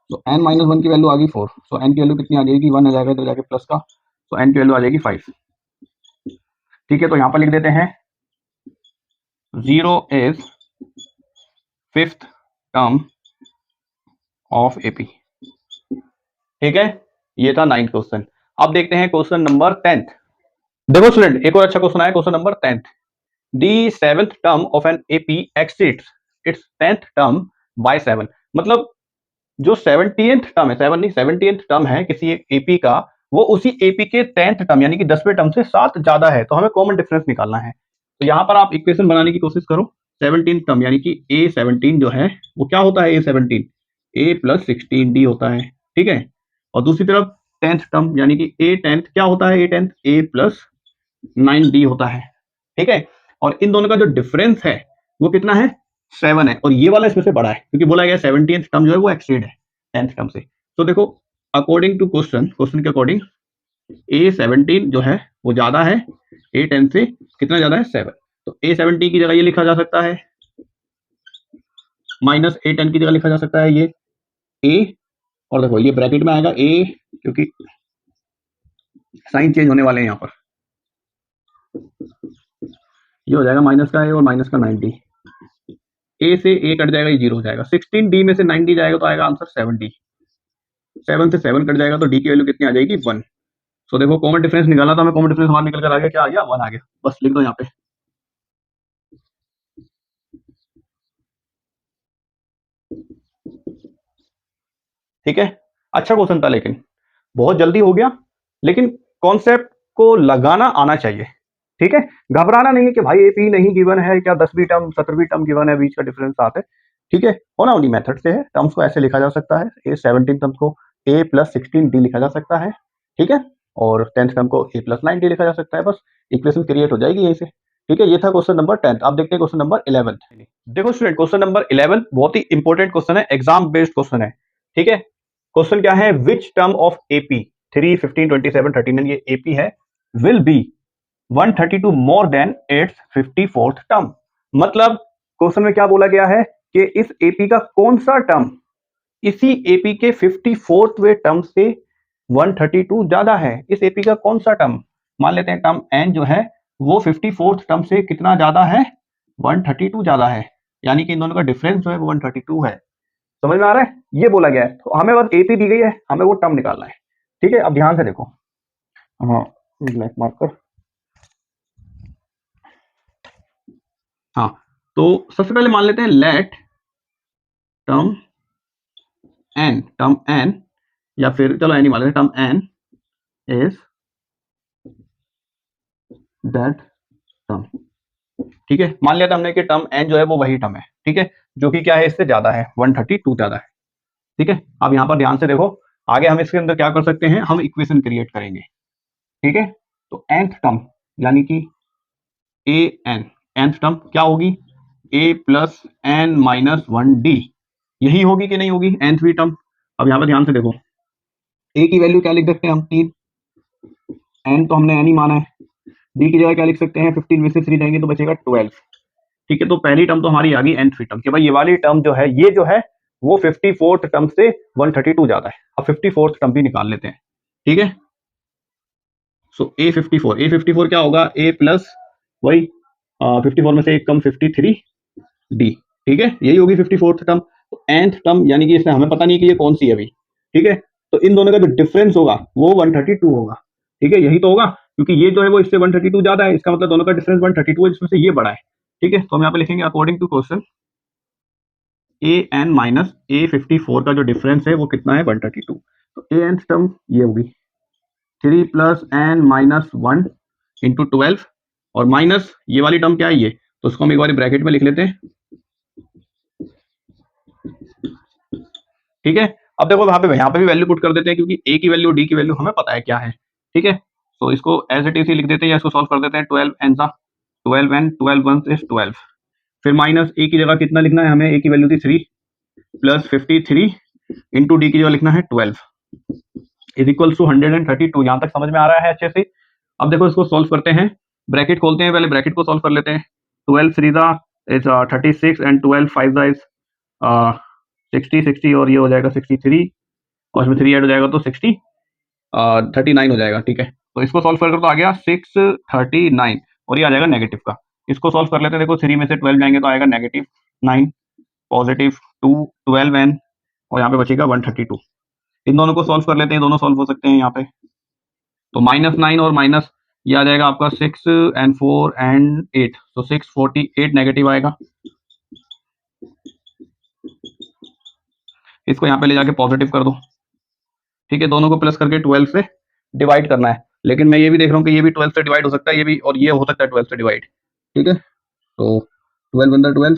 तो n माइनस 1 की वैल्यू आ गई 4। सो n की वैल्यू कितनी आ जाएगी, 1 आ जाएगा इधर जाके प्लस का, तो n की वैल्यू आ जाएगी 5। ठीक है, तो यहाँ पर लिख देते हैं 0 is 5th term of AP. ठीक है, ये था 9th क्वेश्चन। अब देखते हैं क्वेश्चन नंबर 10th। देखो स्टूडेंट, एक और अच्छा क्वेश्चन आया, question number 10th। The 7th term of an AP exceeds its 10th term by 7। मतलब जो 70th टर्म है, 7 नहीं 70th टर्म है किसी एक एपी का, वो उसी एपी के 10th टर्म यानी कि 10वें टर्म से 7 ज्यादा है, तो हमें कॉमन डिफरेंस निकालना है। तो यहाँ पर आप इक्वेशन बनाने की कोशिश करो। 17th टर्म यानी कि A17 जो है वो क्या होता है, A17 A प्लस 16D होता है। ठीक है, और दूसरी तरफ 10th टर्म यानी कि A10th क्या होता है, A10th A प्लस 9D होता है। ठीक है, और इन दोनों का जो डिफरेंस है वो कितना है, 7 है, और ये वाला इसमें से बड़ा है, क्योंकि बोला गया 17th टर्म जो है वो एक्सीड है 10th टर्म से। तो देखो अकॉर्डिंग टू क्वेश्चन के अकॉर्डिंग A17 जो है वो ज्यादा है A10 से, कितना ज्यादा है, 7। तो A17 की जगह ये लिखा जा सकता है, माइनस A10 की जगह लिखा जा सकता है ये A, और देखो ये ब्रैकेट में आएगा A, क्योंकि साइन चेंज होने वाले हैं यहाँ पर। ये हो जाएगा माइनस का A और माइनस का 9D। A से A कट जाएगा, ये 0 हो जाएगा। 16D में से 9D जाएगा तो आएगा आंसर 7D। 7 से 7 कट जाएगा तो D की वैल्यू कितनी आ जाएगी, 1। सो देखो कॉमन डिफरेंस निकाला था हमें, कॉमन डिफरेंस हमारा निकल कर आ गया, क्या आ गया, 1 आ गया। बस लिख दो यहाँ पे। ठीक है, अच्छा क्वेश्चन था, लेकिन बहुत जल्दी हो गया, लेकिन कॉन्सेप्ट को लगाना आना चाहिए। ठीक है, घबराना नहीं है कि भाई एपी नहीं गिवन है, क्या 10वीं टर्म 17वीं टर्म गिवन है, बीच का डिफरेंस आते है। ठीक है, होना उन्हीं मेथड से है, टर्म्स को ऐसे लिखा जा सकता है, A17 टर्म को A प्लस 16D लिखा जा सकता है। ठीक है, और 10th टर्म को A प्लस 9D लिखा जा सकता है, बस इक्वेशन क्रिएट हो जाएगी यहीं से। ठीक है, ये था क्वेश्चन नंबर 10th। अब देखते हैं क्वेश्चन नंबर 11th। देखो स्टूडेंट, क्वेश्चन नंबर 11 बहुत ही इंपॉर्टेंट क्वेश्चन है, एग्जाम बेस्ड क्वेश्चन है। ठीक है, क्वेश्चन क्या है, विच टर्म ऑफ एपी 3, 15, 27, 39, ये एपी है, will be 132 more than it's 54th term. मतलब क्वेश्चन में क्या बोला गया है कि इस एपी का कौन सा टर्म इसी एपी के 54वें टर्म से 132 ज्यादा है। इस एपी का कौन सा टर्म, मान लेते हैं टर्म एन जो है वो 54th टर्म से कितना ज्यादा है, 132 ज्यादा है, यानी कि इन दोनों का डिफरेंस जो है वो 132 है। समझ में आ रहा है, ये बोला गया है। तो हमें बस एपी दी गई है, हमें वो टर्म निकालना है। ठीक है, अब ध्यान से देखो, हाँ ब्लैक मार्कर, हाँ तो सबसे पहले मान लेते हैं लेट टर्म एन या फिर चलो एन ही मान लेते हैं, term n is that term. ठीक है, मान लिया था हमने कि टर्म एन जो है वो वही टर्म है। ठीक है, जो कि क्या है, इससे ज्यादा है, 132 ज्यादा है। ठीक है, अब यहाँ पर ध्यान से देखो, आगे हम इसके अंदर क्या कर सकते हैं, हम इक्वेशन क्रिएट करेंगे। ठीक है, तो nth टर्म यानी कि ए एन, nth टर्म क्या होगी, a plus N minus 1d, यही होगी कि नहीं होगी nthवी टर्म। अब यहाँ पर ध्यान से देखो, a की वैल्यू क्या लिख सकते हैं हम, 3, n तो हमने n ही माना है, d की जगह क्या लिख सकते हैं, 15 में से 3 जाएंगे तो बचेगा 12। ठीक है, तो पहली टर्म तो हमारी आ गई nthवी टर्म, कि भाई ये वाली टर्म जो है, ये जो है वो 54th टर्म से 132 ज्यादा है। अब 54th टर्म भी निकाल लेते हैं। ठीक है, सो A54 क्या होगा, a प्लस वही 54 में से एक कम 53d। ठीक है, यही होगी 54th टर्म। तो nth टर्म यानी कि इसमें हमें पता नहीं कि ये कौन सी है अभी। ठीक है, तो इन दोनों का जो डिफरेंस होगा वो 132 होगा। ठीक है, यही तो होगा, क्योंकि ये जो है वो इससे 132 ज्यादा है, इसका मतलब दोनों का डिफरेंस 132 है, जिसमें से ये बड़ा है। ठीक है, तो हम यहाँ पे लिखेंगे according to question a n minus A54 का जो डिफरेंस है वो कितना है, 132। तो ए एन टर्म ये होगी 3 प्लस एन माइनस 1 इंटू 12, और माइनस ये वाली टर्म क्या है, ये तो उसको हम एक बार ब्रैकेट में लिख लेते हैं। ठीक है, अब देखो यहाँ पे भी वैल्यू पुट कर देते हैं, क्योंकि ए की वैल्यू डी की वैल्यू हमें पता है क्या है। ठीक है, तो इसको एज इट इज ही लिख देते हैं या इसको सॉल्व कर देते हैं। 12 एन सा 12 एन, 12 वन इज 12, फिर माइनस ए की जगह कितना लिखना है हमें, ए की वैल्यू थी 3 प्लस 53 इंटू डी की जगह लिखना है 12 इज इक्वल टू 132। यहाँ तक समझ में आ रहा है अच्छे से। अब देखो इसको सॉल्व करते हैं, ब्रैकेट खोलते हैं, पहले ब्रैकेट को सॉल्व कर लेते हैं। 12 three is 36 and 12 five is 60 और ये हो जाएगा 63, और इसमें 3 ऐड हो जाएगा तो 39 हो जाएगा। ठीक है, तो इसको सॉल्व कर तो आ गया 639, और ये आ जाएगा नेगेटिव का। इसको सॉल्व कर लेते हैं, देखो 3 में से 12 जाएंगे तो आएगा -9, पॉजिटिव 2, 12 एन, और यहाँ पे बचेगा 132। इन दोनों को सॉल्व कर लेते हैं, दोनों सॉल्व हो सकते हैं यहाँ पे। तो -9 और माइनस ये आ जाएगा आपका 6 एंड 4 एंड 8, तो 648 नेगेटिव आएगा। इसको यहाँ पे ले जाके पॉजिटिव कर दो। ठीक है, दोनों को प्लस करके 12 से डिवाइड करना है, लेकिन मैं ये भी देख रहा हूँ कि ये भी 12 से डिवाइड हो सकता है, ये भी, और ये हो सकता है 12 से डिवाइड। ठीक है, तो 12 बंदा 12,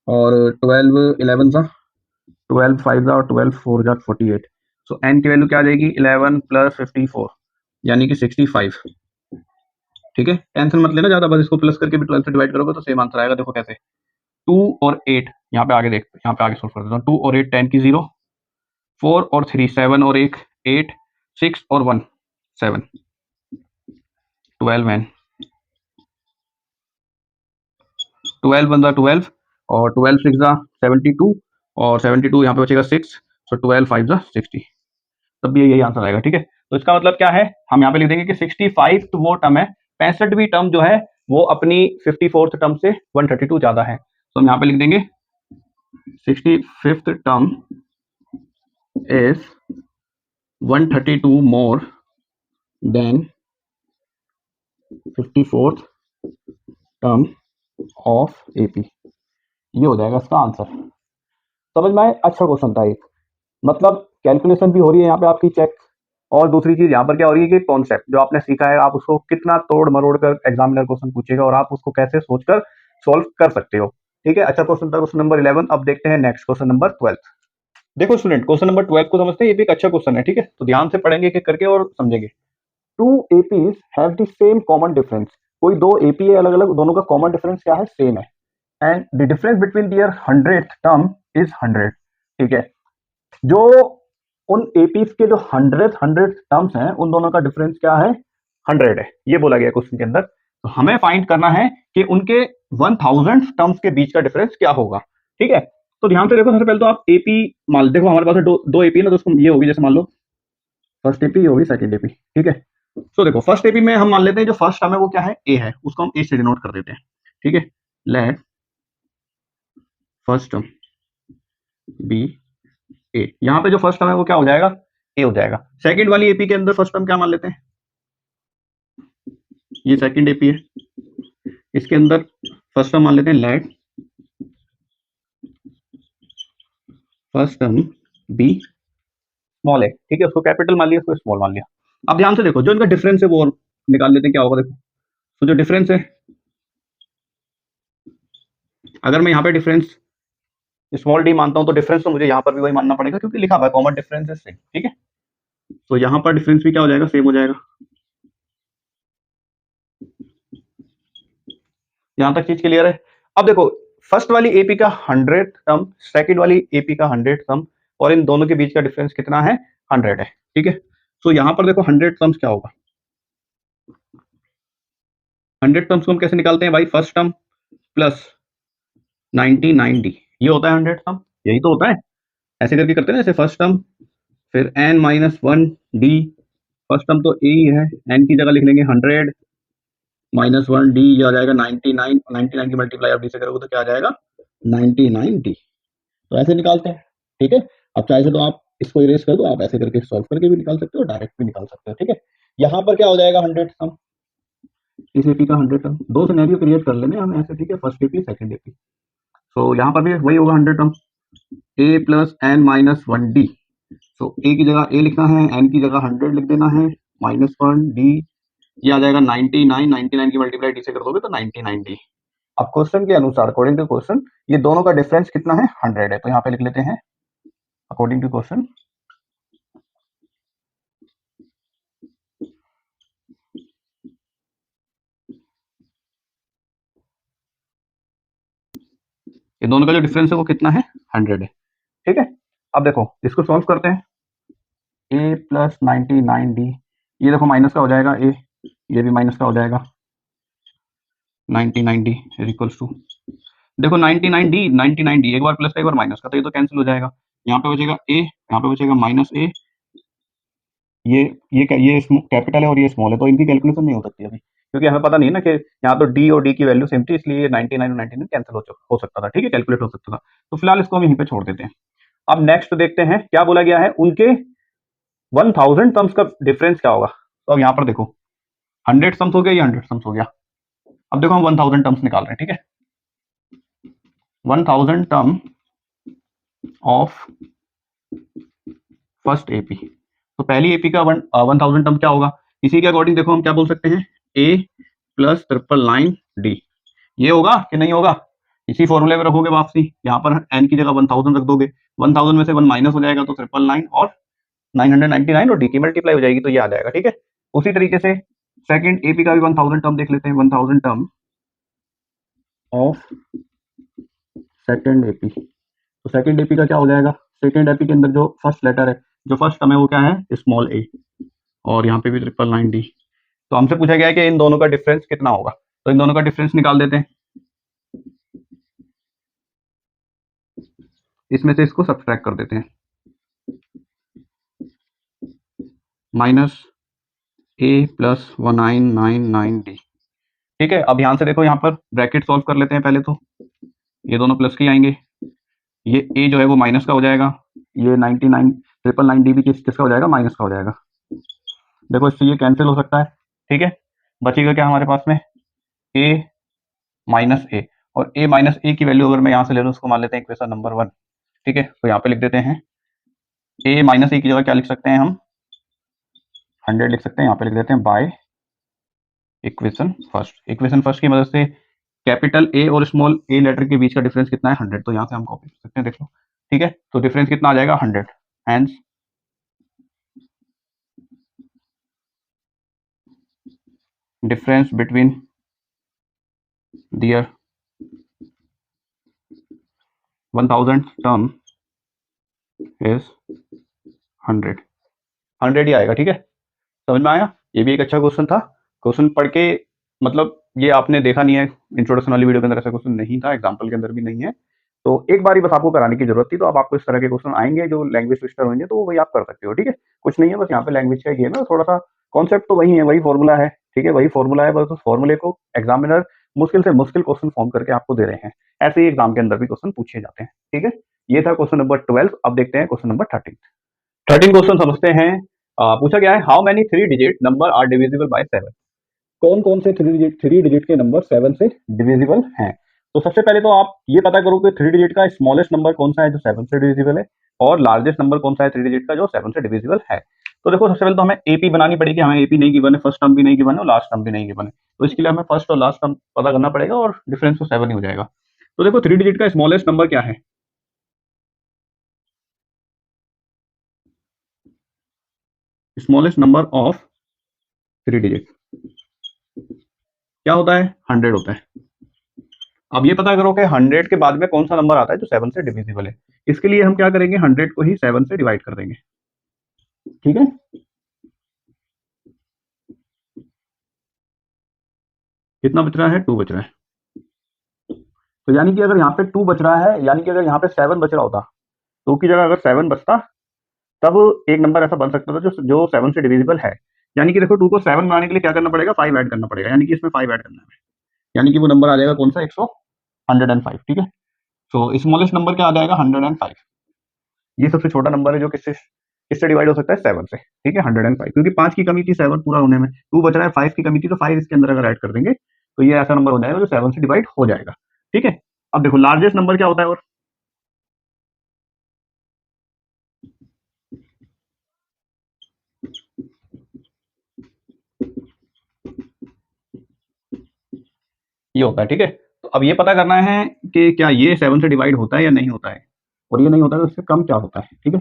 और 12 11 सा 12 5 और 12 4 जा 48। सो एन की वैल्यू क्या आ जाएगी, 11 प्लस 54 यानी कि 65। ठीक है, टेंशन मत लेना ज्यादा, बस इसको प्लस करके भी 12 से डिवाइड करोगे तो सेम आंसर आएगा। देखो कैसे, 2 और 8, यहाँ पे आगे देख, यहाँ पे आगे सोल्व कर देता हूँ। 2 और 8 10 की 0, 4 और 3 7 और 1 8, 6 और 1 7, 12 एन, 12 बन 12, और 12 6 72, और 72 यहाँ पे बचेगा 6, सो 12 5 60, तब भी यही आंसर आएगा। ठीक है, तो इसका मतलब क्या है, हम यहाँ पे लिख देंगे कि 65 तो वो टर्म है, 65वीं टर्म जो है वो अपनी 54th टर्म से 132 ज्यादा है। तो हम यहाँ पे लिख देंगे 65th term is 132 more than 54th term of AP, ये हो जाएगा इसका आंसर। समझ में आए, अच्छा क्वेश्चन था एक, मतलब कैलकुलेशन भी हो रही है यहाँ पे आपकी चेक, और दूसरी चीज यहाँ पर क्या हो रही है कि कॉन्सेप्ट जो आपने सीखा है आप उसको कितना तोड़ मरोड़ कर एग्जामिनर क्वेश्चन पूछेगा और आप उसको कैसे सोचकर सॉल्व कर सकते हो। ठीक है, अच्छा क्वेश्चन था क्वेश्चन नंबर 11। अब देखते हैं नेक्स्ट क्वेश्चन नंबर 12। देखो स्टूडेंट, क्वेश्चन नंबर 12 को समझते हैं, ये भी एक अच्छा क्वेश्चन है। ठीक है, तो ध्यान से पढ़ेंगे कि करके और समझेंगे। Two APs have the same common difference कोई दो एपी है अलग अलग, दोनों का कॉमन डिफरेंस क्या है, सेम है, and the difference between their 100th term is 100, ठीक है। जो उन एपीज के जो 100th टर्म्स हैं उन दोनों का डिफरेंस क्या है, 100 है, ये बोला गया क्वेश्चन के अंदर। तो हमें फाइंड करना है कि उनके 1000 टर्म्स के बीच का डिफरेंस क्या होगा, ठीक है। तो ध्यान से देखो, सबसे पहले तो आप एपी मान देखो, हमारे पास दो एपी है ना, तो उसको ये होगी, जैसे मान लो फर्स्ट एपी होगी, सेकंड एपी, ठीक है। तो देखो फर्स्ट एपी में हम मान लेते हैं जो फर्स्ट टर्म है वो क्या है, ए है, उसको हम ए से डिनोट कर देते हैं, ठीक है। लेट फर्स्ट टर्म बी ए, यहाँ पे जो फर्स्ट टर्म है वो क्या हो जाएगा, ए हो जाएगा। सेकंड वाली एपी के अंदर फर्स्ट टर्म क्या मान लेते हैं, ये सेकंड एपी है, इसके अंदर फर्स्ट टर्म मान लेते हैं let first term be small है, ठीक है, उसको कैपिटल मान लिया, उसको स्मॉल मान लिया। अब ध्यान से देखो, जो इनका डिफरेंस है वो निकाल लेते हैं, क्या होगा देखो। तो जो डिफरेंस है, अगर मैं यहाँ पे डिफरेंस स्मॉल डी मानता हूँ तो डिफरेंस तो मुझे यहाँ पर भी वही मानना पड़ेगा, क्योंकि लिखा हुआ है कॉमन डिफरेंस है सेम, ठीक है। तो यहाँ पर डिफरेंस भी क्या हो जाएगा, सेम हो जाएगा। यहाँ तक चीज क्लियर है। अब देखो, फर्स्ट वाली एपी का 100 टर्म, सेकंड वाली एपी का 100 टर्म, और इन दोनों के बीच का डिफरेंस कितना है, 100 है, ठीक है। तो यहाँ पर देखो 100 टर्म्स क्या होगा, 100 टर्म्स को हम कैसे निकालते हैं भाई, फर्स्ट टर्म प्लस 99d, ये होता है 100 टर्म, यही तो होता है, ऐसे करके करते हैं ना, जैसे फर्स्ट टर्म फिर n-1d, फर्स्ट टर्म तो ए ही है, n की जगह लिख लेंगे 100 -1d, ये आ जाएगा 99, 99 की मल्टीप्लाई आप डी से करोगे तो क्या आ जाएगा, 99d। तो ऐसे निकालते हैं, ठीक है। अब चाहे से तो आप इसको इरेज कर दो, आप ऐसे करके सॉल्व करके भी निकाल सकते हो, डायरेक्ट भी निकाल सकते हो, ठीक है। यहाँ पर क्या हो जाएगा 100 टर्म, इस एपी का 100 टर्म, दो सिनेरियो क्रिएट कर लेंगे हम ऐसे, ठीक है, फर्स्ट एपी सेकंड एपी। तो यहाँ पर भी वही होगा 100 टर्म, a प्लस n-1d, तो a की जगह a लिखना है, n की जगह 100 लिख देना है, -1d, ये आ जाएगा 99, 99 की मल्टीप्लाई डी से कर दोगे तो 99d। अब क्वेश्चन के अनुसार, अकॉर्डिंग टू क्वेश्चन, ये दोनों का डिफरेंस कितना है, 100 है, तो यहाँ पे लिख लेते हैं अकॉर्डिंग टू क्वेश्चन ये दोनों का जो डिफरेंस है वो कितना है, 100 है, ठीक है। अब देखो इसको सॉल्व करते हैं, a प्लस 99d, ये देखो माइनस का हो जाएगा a, ये भी माइनस का हो जाएगा, 99d इज इक्वल्स टू, देखो 99d एक बार प्लस का एक बार माइनस का, तो ये तो कैंसिल हो जाएगा, यहाँ पे बचेगा a, यहाँ पे बचेगा -a, ये कैपिटल है और ये स्मॉल है, तो इनकी कैलकुलेशन नहीं हो सकती अभी, क्योंकि हमें पता नहीं है ना कि यहाँ तो डी और डी की वैल्यू सेम थी, इसलिए 99 और 99 कैंसिल हो सकता था, ठीक है, कैलकुलेट हो सकता था। तो फिलहाल इसको हम यहीं पे छोड़ देते हैं। अब नेक्स्ट देखते हैं क्या बोला गया है, उनके 1000 टर्म्स का डिफरेंस क्या होगा। तो अब यहाँ पर देखो 100 टर्म्स हो गया, ये 100 टर्म्स हो गया। अब देखो हम 1000 टर्म्स निकाल रहे हैं, ठीक है, 1000 टर्म ऑफ फर्स्ट एपी। तो पहली एपी का 1000 टर्म क्या होगा, इसी के अकॉर्डिंग देखो हम क्या बोल सकते हैं, ए प्लस 999d, ये होगा कि नहीं होगा, इसी फॉर्मूले में रखोगे वापसी, यहाँ पर n की जगह 1000 रख दोगे, 1000 में से 1 माइनस हो जाएगा तो 999 और 999 और d की मल्टीप्लाई हो जाएगी, तो ये आ जाएगा, ठीक है। उसी तरीके से सेकंड एपी का भी 1000 टर्म देख लेते हैं, 1000 टर्म ऑफ सेकंड एपी। तो सेकंड एपी का क्या हो जाएगा, सेकंड एपी के अंदर जो फर्स्ट लेटर है, जो फर्स्ट टर्म है वो क्या है, स्मॉल ए, और यहाँ पे भी 999d। तो हमसे पूछा गया है कि इन दोनों का डिफरेंस कितना होगा, तो इन दोनों का डिफरेंस निकाल देते हैं, इसमें से इसको सब्सट्रैक्ट कर देते हैं, माइनस ए प्लस 1999d, ठीक है। अब ध्यान से देखो, यहाँ पर ब्रैकेट सॉल्व कर लेते हैं पहले, तो ये दोनों प्लस के आएंगे, ये ए जो है वो माइनस का हो जाएगा, ये 999 भी किसका हो जाएगा, माइनस का हो जाएगा। देखो इससे ये कैंसिल हो सकता है, ठीक है, बचेगा क्या हमारे पास में, ए माइनस ए, और ए माइनस ए की वैल्यू अगर मैं यहाँ से ले लूँ, उसको मान लेते हैं इक्वेशन नंबर 1, ठीक है। तो यहाँ पे लिख देते हैं ए माइनस ए की जगह क्या लिख सकते हैं हम, 100 लिख सकते हैं, यहाँ पे लिख देते हैं बाय इक्वेशन फर्स्ट की मदद से कैपिटल ए और स्मॉल ए लेटर के बीच का डिफरेंस कितना है, 100, तो यहाँ से हम कॉपी कर सकते हैं, देख लो, ठीक है। तो डिफरेंस कितना आ जाएगा, 100, hence difference between their 1000 term is 100, 100 ही आएगा। ठीक है, समझ में आया? ये भी एक अच्छा क्वेश्चन था। क्वेश्चन पढ़ के मतलब ये आपने देखा नहीं है, इंट्रोडक्शन वाली वीडियो के अंदर ऐसा क्वेश्चन नहीं था, एग्जाम्पल के अंदर भी नहीं है, तो एक बार ही बस आपको कराने की जरूरत थी। तो अब आपको इस तरह के क्वेश्चन आएंगे जो लैंग्वेज ट्विस्टर होंगे, तो वही आप कर सकते हो। ठीक है, कुछ नहीं है, बस यहाँ पे लैंग्वेज का गेम है, थोड़ा सा कॉन्सेप्ट तो वही है, वही फॉर्मूला है। ठीक है, वही फॉर्मूला है, बस उस फॉर्मूले को एग्जामिनर मुश्किल से मुश्किल क्वेश्चन फॉर्म करके आपको दे रहे हैं। ऐसे ही एग्जाम के अंदर भी क्वेश्चन पूछे जाते हैं। ठीक है, ये था क्वेश्चन नंबर 12। अब देखते हैं क्वेश्चन नंबर 13। 13 क्वेश्चन समझते हैं। पूछा गया है, how many 3 digit number are divisible by 7? कौन कौन से थ्री डिजिट के नंबर 7 से डिविजिबल हैं? तो सबसे पहले तो आप ये पता करो कि 3 डिजिट का स्मॉलेस्ट नंबर कौन सा है जो 7 से डिविजिबल है, और लार्जेस्ट नंबर कौन सा है 3 डिजिट का जो 7 से डिविजिबल है। तो देखो, सबसे पहले तो हमें एपी बनानी पड़ेगी। हमें एपी नहीं गिवन है, फर्स्ट टर्म भी नहीं गिवन है और लास्ट टर्म भी नहीं गिवन है, तो इसके लिए हमें फर्स्ट और लास्ट टर्म पता करना पड़ेगा, और डिफरेंस तो 7 ही हो जाएगा। तो देखो, 3 डिजिट का स्मॉलेस्ट नंबर क्या है? स्मॉलेस्ट नंबर ऑफ 3 डिजिट क्या होता है? 100 होता है। अब ये पता करो कि 100 के बाद में कौन सा नंबर आता है जो 7 से डिविजिबल है। इसके लिए हम क्या करेंगे, 100 को ही 7 से डिवाइड कर देंगे। ठीक है, कितना बच रहा है? 2 बच रहा है। तो यानी कि अगर यहाँ पे 2 बच रहा है, यानी कि अगर यहाँ पे 7 बच रहा होता, 2 की जगह अगर 7 बचता, तब एक नंबर ऐसा बन सकता था जो जो 7 से डिविजिबल है। यानी कि देखो, 2 को 7 बनाने के लिए क्या करना पड़ेगा? 5 ऐड करना पड़ेगा, यानी कि इसमें 5 ऐड करना है। यानी कि वो नंबर आ जाएगा कौन सा? 105। ठीक है, तो स्मॉलेस्ट नंबर क्या आ जाएगा? 105। ये सबसे छोटा नंबर है जो किससे किससे डिवाइड हो सकता है? 7 से। ठीक है, 105, क्योंकि 5 की कमी थी 7 पूरा होने में, 2 बच रहा है, 5 की कमी थी, तो 5 इसके अंदर अगर ऐड कर देंगे तो ये ऐसा नंबर हो जाएगा जो 7 से डिवाइड हो जाएगा। ठीक है, अब देखो लार्जेस्ट नंबर क्या होता है, और ये होता है। ठीक है, तो अब ये पता करना है कि क्या ये 7 से डिवाइड होता है या नहीं होता है, और ये नहीं होता है तो इससे कम क्या होता है। ठीक है,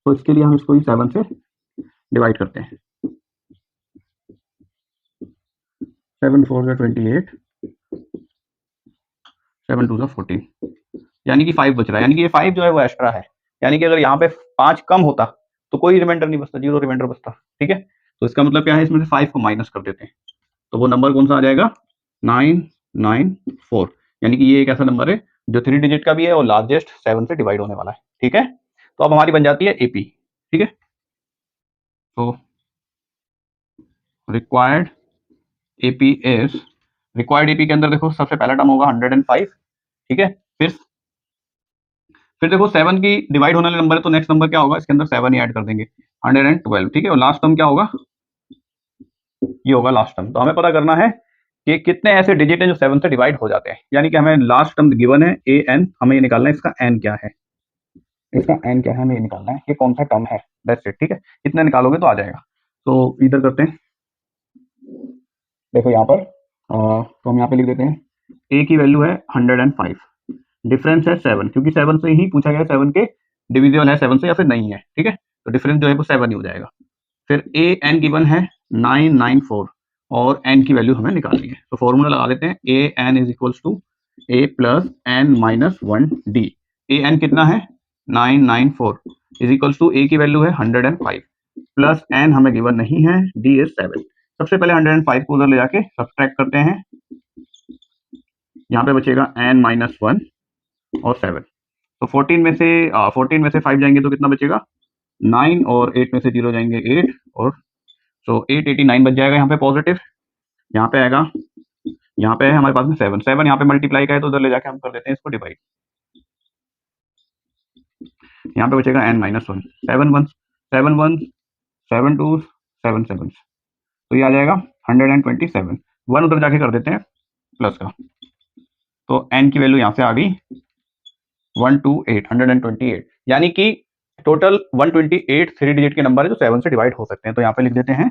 तो इसके लिए हम इसको ही 7 से डिवाइड करते हैं। 7 4 जा 28, 7 2 जा 14, यानी कि 5 बच रहा है, यानी कि ये 5 जो है वो एक्स्ट्रा है। यानी कि अगर यहाँ पे 5 कम होता तो कोई रिमाइंडर नहीं बचता, जीरो रिमाइंडर बचता। ठीक है, तो इसका मतलब क्या है, इसमें से 5 को माइनस कर देते हैं, तो वो नंबर कौन सा आ जाएगा? 994। यानी कि ये एक ऐसा नंबर है जो 3 डिजिट का भी है और लार्जेस्ट 7 से डिवाइड होने वाला है। ठीक है, तो अब हमारी बन जाती है एपी। ठीक है, तो required AP is, required AP के अंदर देखो सबसे पहला टर्म होगा 105। ठीक है, फिर देखो 7 की डिवाइड होने वाले नंबर है, तो नेक्स्ट नंबर क्या होगा? इसके अंदर 7 ही ऐड कर देंगे, 112। ठीक है, और लास्ट टर्म क्या होगा? ये होगा लास्ट टर्म। तो हमें पता करना है कि कितने ऐसे डिजिट हैं जो 7 से डिवाइड हो जाते हैं। यानी कि हमें लास्ट टर्म गिवन है ए एन, हमें ये निकालना है इसका एन क्या है, इसका एन क्या है हमें ये निकालना है, ये कौन सा टर्म है, दैट्स इट। ठीक है, इतना निकालोगे तो आ जाएगा। तो इधर करते हैं, देखो यहाँ पर तो हम यहाँ पे लिख देते हैं, ए की वैल्यू है 105, डिफरेंस है 7, क्योंकि 7 से ही पूछा गया, 7 के डिविजिबल है 7 से या फिर नहीं है। ठीक है, तो डिफरेंस जो है वो 7 ही हो जाएगा। फिर ए एन गिवन है 994, और एन की वैल्यू हमें निकालनी है, तो फॉर्मूला लगा देते हैं, A N is equals to A plus N minus 1 D. A N कितना है? 994 इज इक्वल्स टू ए की वैल्यू है 105 प्लस एन हमें गिवन नहीं है, डी इज 7। सबसे पहले 105 को उधर ले जाके सब्सट्रैक्ट करते हैं, यहाँ पे बचेगा एन माइनस 1 और 7। तो 14 में से 5 जाएंगे तो कितना बचेगा? 9, और 8 में से 0 जाएंगे 8, और सो 889 बच जाएगा यहाँ पे पॉजिटिव। यहाँ पे आएगा, यहाँ पे है हमारे पास में 7, 7 यहाँ पे मल्टीप्लाई का है, तो उधर ले जाके हम कर देते हैं इसको डिवाइड। यहाँ पे बचेगा n माइनस 1, 7 1 7 2 7 7, तो ये आ जाएगा 127। 1 उधर जाके कर देते हैं प्लस का, तो n की वैल्यू यहाँ से आ गई 128, 128, यानी कि टोटल 128 3 डिजिट के नंबर है जो 7 से डिवाइड हो सकते हैं। तो यहाँ पे लिख देते हैं,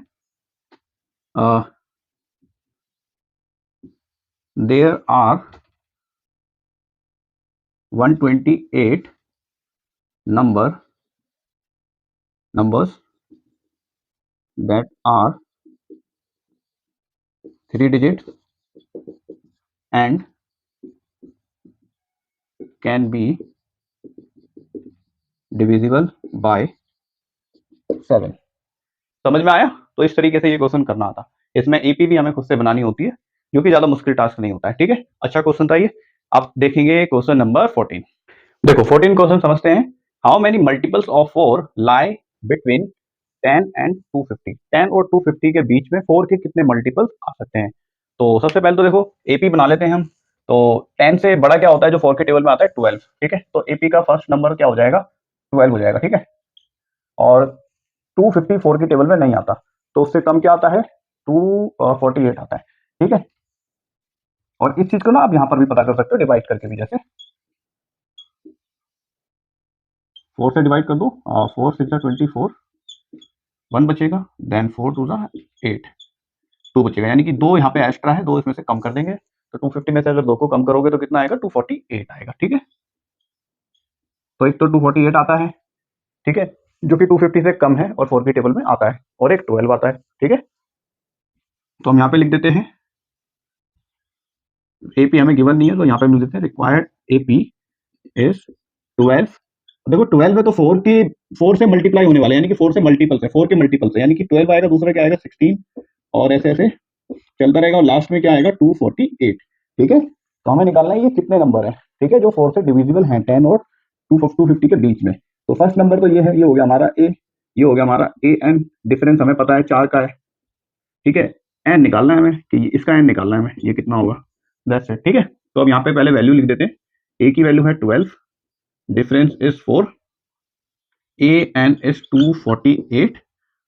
there are 128 numbers that are 3 digits and can be divisible by 7। समझ में आया? तो इस तरीके से ये क्वेश्चन करना था। इसमें एपी भी हमें खुद से बनानी होती है, जो कि ज्यादा मुश्किल टास्क नहीं होता है। ठीक है, अच्छा क्वेश्चन था ये। आप देखेंगे क्वेश्चन नंबर 14। देखो 14 क्वेश्चन समझते हैं। How many multiples of 4 lie between 10 and 250? 10 और 250 के बीच में 4 के कितने मल्टीपल्स आ सकते हैं? तो सबसे पहले तो देखो एपी बना लेते हैं हम। तो 10 से बड़ा क्या होता है जो 4 के टेबल में आता है? 12। ठीक है, तो एपी का फर्स्ट नंबर क्या हो जाएगा? 12 हो जाएगा। ठीक है, और 254 की टेबल में नहीं आता, तो उससे कम क्या आता है? 248 आता है। ठीक है, और इस चीज को ना आप यहाँ पर भी पता कर सकते हो डिवाइड करके भी। जैसे 4 से डिवाइड कर दो, 4 6 24, 1 बचेगा, देन 4 2 8, 2 बचेगा, यानी कि 2 यहाँ पे एक्स्ट्रा है, 2 इसमें से कम कर देंगे। तो 250 में से अगर 2 को कम करोगे तो कितना आएगा? 248 आएगा। ठीक है, तो एक तो 248 आता है, ठीक है, जो कि 250 से कम है और 4 की टेबल में आता है, और एक 12 आता है। ठीक है, तो हम यहाँ पे लिख देते हैं एपी हमें गिवन नहीं है, तो यहाँ पे हम लिख देते हैं रिक्वायर्ड एपी इज 12। देखो 12 है तो 4 से मल्टीप्लाई होने वाले, यानी कि 4 से मल्टीपल्स है, 4 के मल्टीपल्स है, यानी कि 12 आएगा, दूसरा क्या आएगा? 16, और ऐसे ऐसे चलता रहेगा, और लास्ट में क्या आएगा? 248। ठीक है, तो हमें निकालना है ये कितने नंबर है, ठीक है, जो 4 से डिविजिबल हैं 10 और 250 के बीच में। तो फर्स्ट नंबर तो ये है, ये हो गया हमारा ए, ये हो गया हमारा ए एन। डिफरेंस हमें पता है 4 का है। ठीक है, एन निकालना है हमें, कि इसका एन निकालना है हमें, ये कितना होगा? That's it. ठीक है, तो अब यहाँ पे पहले वैल्यू लिख देते हैं। ए की वैल्यू है 12, difference is 4, a N is 248,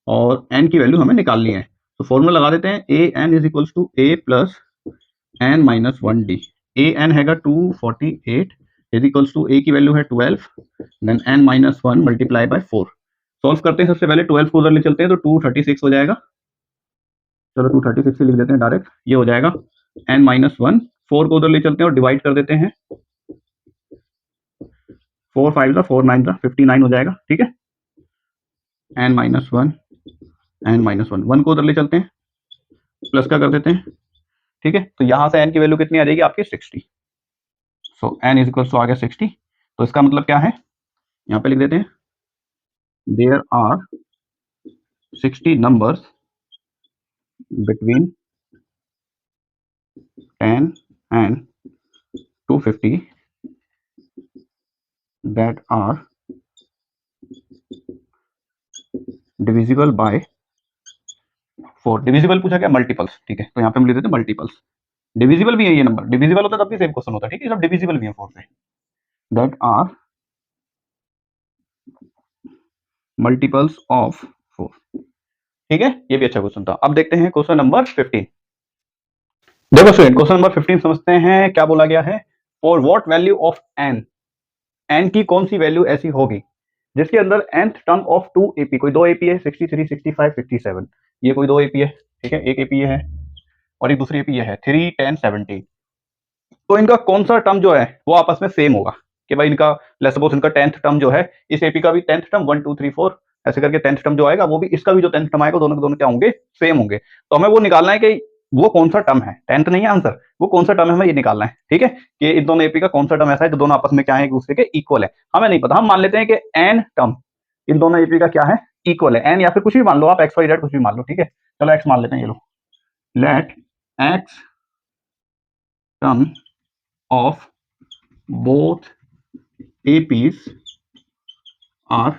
और एन की वैल्यू हमें निकालनी है। तो फॉर्मूला लगा देते हैं, A N is equals to A plus N minus 1 D. A N हैगा 248 इज इक्वल्स टू ए की वैल्यू है 12, then n minus 1 multiply by 4। Solve करते हैं, सबसे पहले 12 को उधर ले चलते हैं, तो 236 हो जाएगा। चलो 236 से लिख देते हैं डायरेक्ट, ये हो जाएगा एन माइनस 1। 4 को उधर ले चलते हैं और डिवाइड कर देते हैं, 4 5 जा 4 9 जा 59 हो जाएगा। ठीक है, एन माइनस 1, एन माइनस 1, 1 को उधर ले चलते हैं, प्लस का कर देते हैं। ठीक है, तो यहां से एन की वैल्यू कितनी आ जाएगी आपकी? 60। सो एन इज इक्वल टू आ गया 60। तो इसका मतलब क्या है, यहाँ पे लिख देते हैं, there are 60 numbers between 10 and 250 that are divisible by 4। Divisible पूछा क्या? मल्टीपल्स। ठीक है, तो यहाँ पे हम लिख देते हैं मल्टीपल्स। डिविजिबल भी है ये नंबर, डिविजिबल होता तब भी सेम क्वेश्चन होता है। ठीक है, सब डिविजिबल भी है 4 से, दैट आर मल्टीपल्स ऑफ 4। ठीक है, ये भी अच्छा क्वेश्चन था। अब देखते हैं क्वेश्चन नंबर 15। देखो स्टूडेंट, क्वेश्चन नंबर 15 समझते हैं क्या बोला गया है। For what value of n, n की कौन सी वैल्यू ऐसी होगी जिसके अंदर nth टर्म ऑफ 2 एपी, कोई 2 एपी है 63 65 57, ये कोई 2 एपी है। ठीक है, एक एपी है और एक दूसरी एपी है 3 10 70। तो इनका कौन सा टर्म जो है वो आपस में सेम होगा, कि भाई इनका लेट्स सपोज इनका 10th टर्म जो है, इस एपी का भी 10th टर्म 1 2 3 4 ऐसे करके 10th टर्म जो आएगा, वो भी इसका भी जो 10th टर्म आएगा, दोनों के दोनों क्या होंगे? सेम होंगे। तो हमें वो निकालना है कि वो कौन सा टर्म है, 10th नहीं है आंसर, वो कौन सा टर्म है हमें ये निकालना है। ठीक है, कि इन दोनों एपी का कौन सा टर्म ऐसा है जो दोनों आपस में क्या है? एक दूसरे के इक्वल है। हमें नहीं पता, हम मान लेते हैं कि एन टर्म इन दोनों एपी का क्या है? इक्वल है। एन या फिर कुछ भी मान लो आप, एक्स वाई जेड कुछ भी मान लो। ठीक है, चलो एक्स मान लेते हैं, ये लो, let X term of both APs are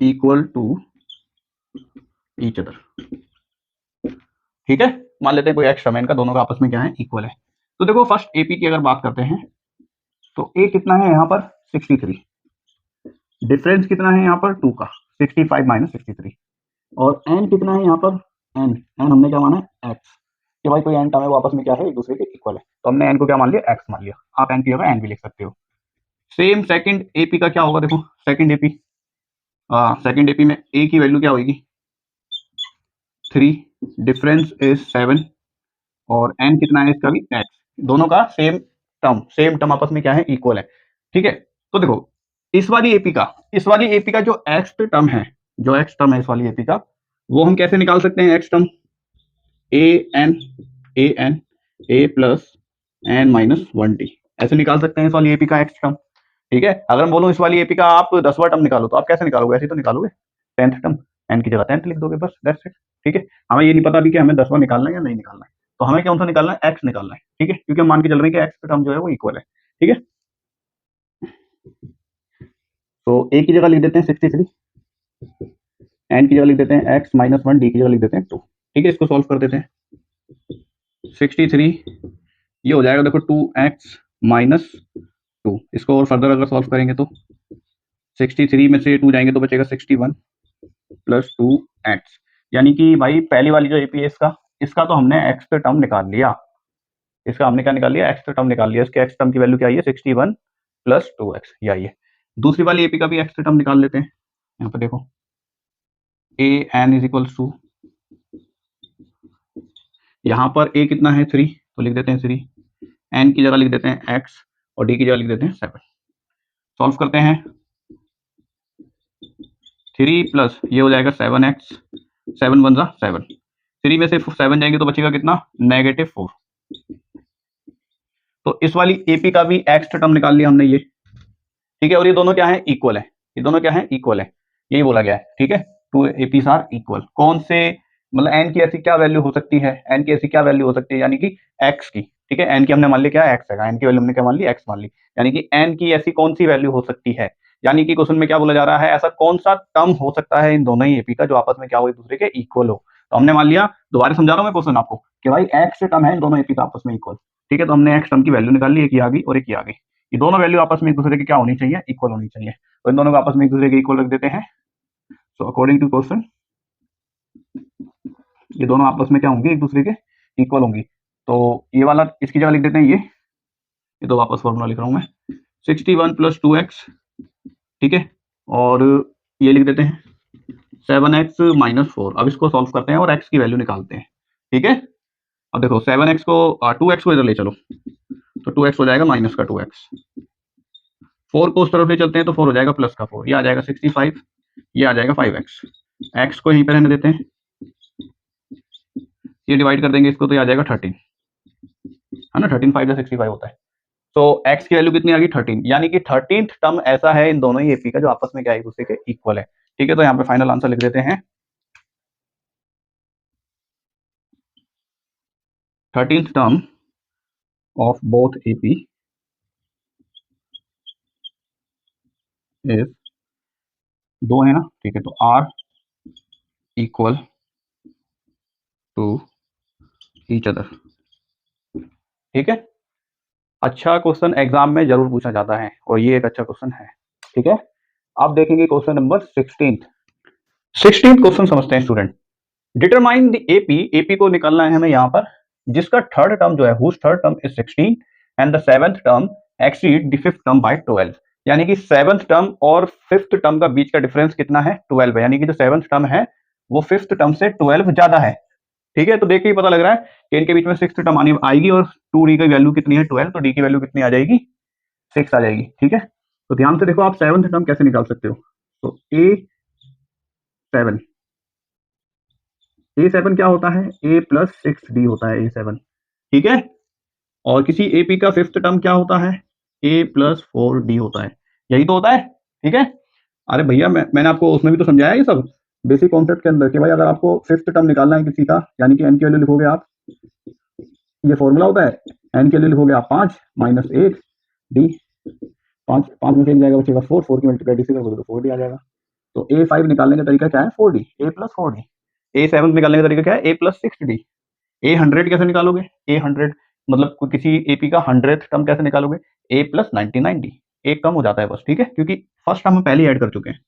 equal to each other। ठीक है, मान लेते हैं कोई एक्स टर्म है इनका, दोनों का आपस में क्या है? इक्वल है। तो देखो फर्स्ट एपी की अगर बात करते हैं, तो ए कितना है यहाँ पर? 63। डिफरेंस कितना है यहाँ पर? 2 का, 65 माइनस 63। और एन कितना है यहाँ पर? एन, एन हमने क्या माना है? एक्स, कि भाई कोई एन टर्म है वो आपस में क्या है? एक दूसरे के इक्वल है। तो हमने एन को क्या मान लिया? एक्स मान लिया। आप एन की जगह एन भी लिख सकते हो। सेम सेकंड एपी का क्या होगा? देखो सेकंड एपी, सेकंड एपी में ए की वैल्यू क्या होगी? 3, डिफरेंस इज 7, और एन कितना है इसका भी? एक्स। दोनों का सेम टर्म आपस में क्या है? इक्वल है। ठीक है, तो देखो इस वाली एपी का जो एक्स टर्म है, इस वाली एपी का, वो हम कैसे निकाल सकते हैं? X term a n a plus N minus 1t ऐसे निकाल सकते हैं इस वाली एपी का एक्स टर्म। ठीक है, अगर मैं बोलूँ इस वाली एपी का आप 10वां टर्म निकालो तो आप कैसे निकालोगे, ऐसे तो निकालोगे 10th टर्म, एन की जगह 10th लिख दोगे, बस दैट्स इट। ठीक है, हमें ये नहीं पता अभी कि हमें 10वां निकालना है या नहीं निकालना है, तो हमें कौन सा निकालना है, एक्स निकालना है। ठीक है, क्योंकि हम मान के चल रहे हैं कि एक्स टर्म जो है वो इक्वल है। ठीक है, तो ए की जगह लिख देते हैं 63, एन की जगह लिख देते हैं एक्स माइनस 1, डी की जगह लिख देते हैं 2। ठीक है, इसको सॉल्व कर देते हैं। 63 ये हो जाएगा देखो 2x माइनस 2, इसको और फर्दर अगर सॉल्व करेंगे तो 63 में से 2 जाएंगे तो बचेगा 61 प्लस 2x, यानी कि भाई पहली वाली जो एपी है इसका तो हमने एक्स टर्म निकाल लिया, इसका हमने क्या निकाल लिया, एक्स टर्म निकाल लिया। इसके एक्स टर्म की वैल्यू क्या आई है, 61 प्लस 2x ये आई है। दूसरी वाली एपी का भी एक्स टर्म निकाल लेते हैं। यहाँ पर देखो A N is equals to, यहाँ पर ए कितना है 3, तो लिख देते हैं 3, एन की जगह लिख देते हैं x और डी की जगह लिख देते हैं 7। सॉल्व करते हैं, 3 प्लस ये हो जाएगा 7x, 7 वन जा 7, 3 में से 7 जाएंगे तो बचेगा कितना, -4। तो इस वाली एपी का भी एक्स टर्म निकाल लिया हमने ये। ठीक है, और ये दोनों क्या है, इक्वल है, ये दोनों क्या है, इक्वल है, यही बोला गया है। ठीक है, टू एपीज आर इक्वल, कौन से, मतलब एन की ऐसी क्या वैल्यू हो सकती है, एन की ऐसी क्या वैल्यू हो सकती है, यानी कि एक्स की। ठीक है, एन की हमने मान ली क्या, एक्स है, एन की वैल्यू हमने क्या मान ली, एक्स मान ली, यानी कि एन की ऐसी कौन सी वैल्यू हो सकती है, यानी कि क्वेश्चन में क्या बोला जा रहा है, ऐसा कौन सा टर्म हो सकता है इन दोनों ही एपी का जो आपस में क्या हो, एक दूसरे के इक्वल हो। तो हमने मान लिया, दोबारा समझा रहा हूं मैं क्वेश्चन आपको, कि भाई एक्स टर्म है इन दोनों एपी का आपस में इक्वल। ठीक है, तो हमने एक्स टर्म की वैल्यू निकाल ली, एक ये आ गई और एक ये आ गई, ये दोनों वैल्यू आपस में एक दूसरे की क्या होनी चाहिए, इक्वल होनी चाहिए। तो इन दोनों को आपस में एक दूसरे के इक्वल रख देते हैं। सो अकॉर्डिंग टू क्वेश्चन ये दोनों आपस में क्या होंगे, एक दूसरे के इक्वल होंगी। तो ये वाला इसकी जगह लिख देते हैं, ये तो वापस फॉर्मूला लिख रहा हूं मैं, 61 प्लस 2x। ठीक है, और ये लिख देते हैं 7x माइनस 4। अब इसको सॉल्व करते हैं और x की वैल्यू निकालते हैं। ठीक है, अब देखो 7x को 2x को इधर ले चलो तो 2x हो जाएगा माइनस का 2x, 4 को उस तरफ ले चलते हैं तो 4 हो जाएगा प्लस का 4, ये आ जाएगा 65, ये आ जाएगा 5x, x को यहीं पर रहने देते हैं, ये डिवाइड कर देंगे इसको तो ये आ जाएगा 13, है ना, 13 5 65 होता है। तो x की वैल्यू कितनी आ गई 13, यानी कि 13th टर्म ऐसा है इन दोनों ही एपी का जो आपस में क्या एक दूसरे के इक्वल है। ठीक है, तो यहाँ पे फाइनल आंसर लिख देते हैं, 13th term of both AP is, दो है ना, ठीक है, तो are equal to each other. ठीक है, अच्छा क्वेश्चन एग्जाम में जरूर पूछा जाता है और ये एक अच्छा क्वेश्चन है। ठीक है, अब देखेंगे क्वेश्चन नंबर 16th क्वेश्चन समझते हैं student. Determine the AP, AP को निकालना है हमें यहाँ पर, जिसका थर्ड टर्म जो है, whose third term is 16 and the seventh term exceed the fifth term by 12, यानी कि सेवंथ टर्म और फिफ्थ टर्म का बीच का डिफरेंस कितना है, 12 है, यानी कि जो सेवंथ टर्म है वो फिफ्थ टर्म से 12 ज्यादा है। ठीक है, तो देख के ही पता लग रहा है कि इनके बीच में सिक्स टर्म आनी आएगी और 2d की वैल्यू कितनी है 12, तो d की वैल्यू कितनी आ जाएगी 6 आ जाएगी। ठीक है, तो ध्यान से देखो आप सेवंथ टर्म कैसे निकाल सकते हो, तो a7 क्या होता है, a प्लस 6d होता है a7। ठीक है, और किसी एपी का फिफ्थ टर्म क्या होता है, a प्लस 4d होता है, यही तो होता है। ठीक है, अरे भैया मैंने आपको उसमें भी तो समझाया ये सब बेसिक कॉन्सेप्ट के अंदर कि भाई अगर आपको फिफ्थ टर्म निकालना है किसी का, यानी कि n की वैल्यू लिखोगे आप, ये फॉर्मूला होता है, n के लिए लिखोगे आप 5 माइनस 1 d, 5 में से 1 जाएगा बचेगा 4, 4 की मल्टीप्लाई डी से करोगे तो 4d आ जाएगा। तो a5 निकालने का तरीका क्या है, 4d, a plus 4d। a7 निकालने का तरीका क्या है, a प्लस 6d। a100 कैसे निकालोगे, a100 मतलब किसी एपी का 100th टर्म कैसे निकालोगे, a प्लस 99d, एक कम हो जाता है बस। ठीक है, क्योंकि फर्स्ट टर्म हम पहले ऐड कर चुके हैं।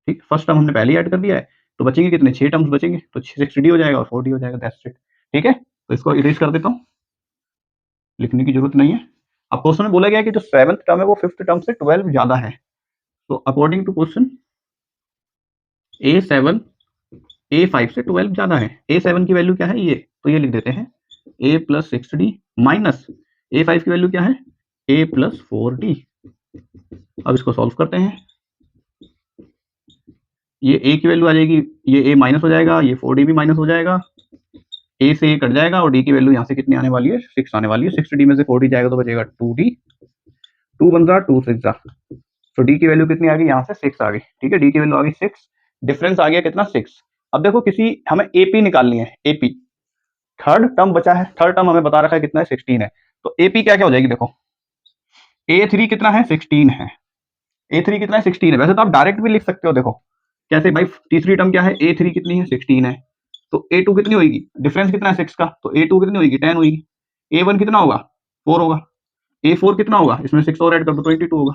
ठीक, फर्स्ट टर्म हमने पहले ऐड कर दिया है, तो बचेंगे कितने, 6 टर्म्स बचेंगे, तो 6d हो जाएगा और 4d हो जाएगा, दैट्स इट। ठीक है, तो इसको इरेज कर देता हूँ, लिखने की जरूरत नहीं है। अब क्वेश्चन में बोला गया है कि जो सेवंथ टर्म है वो फिफ्थ टर्म से 12 ज्यादा है, तो according to question a7 a5 से 12 ज्यादा है। a7 की वैल्यू क्या है ये, तो ये लिख देते हैं a plus 6d minus a5 की वैल्यू क्या है, a प्लस 4d। अब इसको सॉल्व करते हैं, ये a की वैल्यू आ जाएगी, ये a माइनस हो जाएगा, ये 4d भी माइनस हो जाएगा, ए से ये कट जाएगा और डी की वैल्यू यहाँ से कितनी आने वाली है, 6 आने वाली है। 6 डी में से 4 डी जाएगा तो बचेगा 2d, 2 वन जा 2 6 जा, तो डी की वैल्यू कितनी आ गई, यहाँ से 6 आ गई। ठीक है, डी की वैल्यू आ गई 6, डिफरेंस आ गया कितना, 6। अब देखो किसी हमें एपी निकालनी है, एपी थर्ड टर्म बचा है, थर्ड टर्म हमें बता रखा है कितना है, 16 है। तो एपी क्या क्या हो जाएगी, देखो A3 कितना है, 16 है। A3 कितना है, 16 है। वैसे तो आप डायरेक्ट भी लिख सकते हो, देखो कैसे भाई, तीसरी टर्म क्या है, A3 कितनी है, 16 है। तो A2 कितनी होगी, डिफरेंस कितना है 6 का, तो A2 कितनी होगी, 10 होगी। A1 कितना होगा, 4 होगा। A4 कितना होगा, इसमें 6 और ऐड कर दो 22 होगा।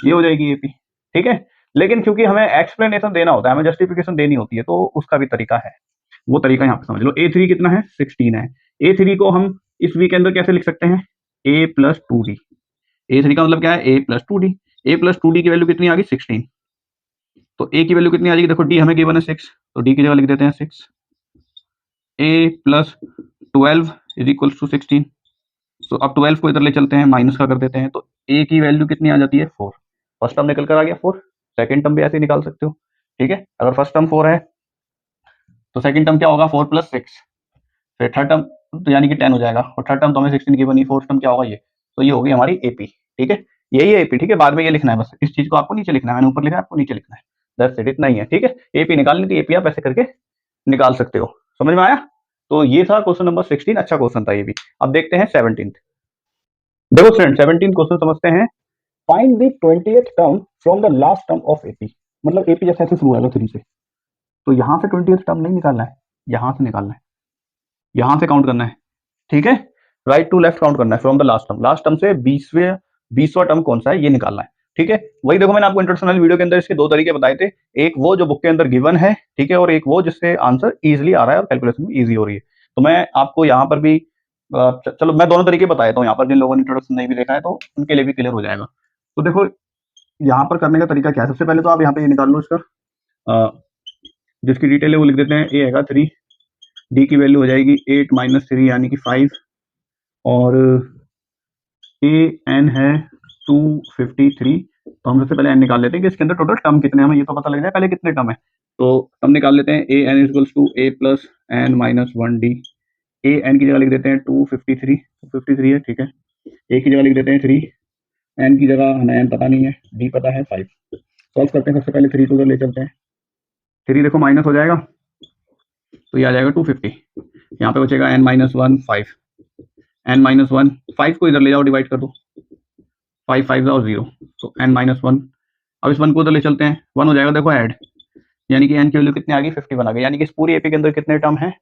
ये हो जाएगी एपी। ठीक है, लेकिन क्योंकि हमें एक्सप्लेनेशन देना होता है, हमें जस्टिफिकेशन देनी होती है, तो उसका भी तरीका है, वो तरीका यहाँ पे समझ लो। A3 कितना है, 16 है। A3 को हम इस वी के अंदर कैसे लिख सकते हैं, A प्लस 2D। A3 का मतलब क्या है, A plus 2D। A plus 2D की वैल्यू कितनी आ गई, 16। तो A की वैल्यू कितनी आ जाएगी, देखो D हमें गिवन है 6, तो D की जगह लिख देते हैं 6। A plus 12 is equal to 16। तो अब 12 को इधर ले चलते हैं, माइनस का कर देते हैं, तो A की वैल्यू कितनी आ जाती है, 4। फर्स्ट टर्म निकल कर आ गया 4, सेकंड टर्म भी ऐसे ही निकाल सकते हो। ठीक है, अगर फर्स्ट टर्म 4 है तो सेकंड टर्म क्या होगा, 4 प्लस 6, फिर थर्ड टर्म तो यानी कि 10 हो जाएगा, और थर्ड टर्म तो हमें 16 की बनी, फोर्थ टर्म क्या होगा ये, तो ये होगी हमारी एपी। ठीक है, यही है एपी। ठीक है, बाद में ये लिखना है, बस इस चीज को आपको नीचे लिखना है, मैंने ऊपर लिखा है, आपको नीचे लिखना है, दैट्स इट, इतना ही है। ठीक है, एपी निकालनी थी, एपी आप ऐसे करके निकाल सकते हो। समझ में आया? तो ये था क्वेश्चन नंबर 16, अच्छा क्वेश्चन था ये भी। अब देखते हैं 17। देखो फ्रेंड, 17 क्वेश्चन समझते हैं। Find the 20th term from the last term of AP. मतलब एपी जैसे ऐसे शुरू होगा 3 से, तो यहाँ से 20th टर्म नहीं निकालना है, यहाँ से निकालना है, यहाँ से काउंट करना है। ठीक है, राइट टू लेफ्ट काउंट करना है from the last term, last term से 20वां टर्म कौन सा है ये निकालना है। ठीक है, वही देखो मैंने आपको इंट्रोडक्शन वाली वीडियो के अंदर इसके दो तरीके बताए थे, एक वो जो बुक के अंदर गिवन है, ठीक है, और एक वो जिससे आंसर इजीली आ रहा है और कैलकुलेशन भी इजी हो रही है। तो मैं आपको यहाँ पर भी चलो मैं दोनों तरीके बता देता हूँ, यहाँ पर जिन लोगों ने इंट्रोडक्शन नहीं भी देखा है तो उनके लिए भी क्लियर हो जाएगा। तो देखो यहाँ पर करने का तरीका क्या है, सबसे पहले तो आप यहाँ पे ये निकाल लो इसका, जिसकी डिटेल है वो लिख देते हैं। ए हैगा 3, डी की वैल्यू हो जाएगी 8 माइनस 3 यानी कि 5, और ए एन है 253। तो हम सबसे पहले एन निकाल लेते हैं कि इसके अंदर टोटल टर्म कितने हैं, हमें ये तो पता लग जाए पहले कितने टर्म है। तो हम निकाल लेते हैं A N equals to A plus N minus 1 D. A N की जगह लिख देते हैं 253 है। ठीक है, ए की जगह लिख देते हैं 3, एन की जगह हमें एन पता नहीं है, डी पता है 5। सॉल्व करते हैं, सबसे पहले 3 को उधर ले चलते हैं, 3 देखो माइनस हो जाएगा तो ये आ जाएगा 250। यहाँ पे बचेगा एन माइनस 1 5, एन माइनस 1 5 को इधर ले जाओ, डिवाइड कर दो, 5 5 और 0, तो एन माइनस 1। अब इस 1 को उधर ले चलते हैं, 1 हो जाएगा देखो ऐड, यानी कि एन की वैल्यू कितनी आ गई, 51 आ गई। यानी कि इस पूरी एपी के अंदर कितने टर्म है,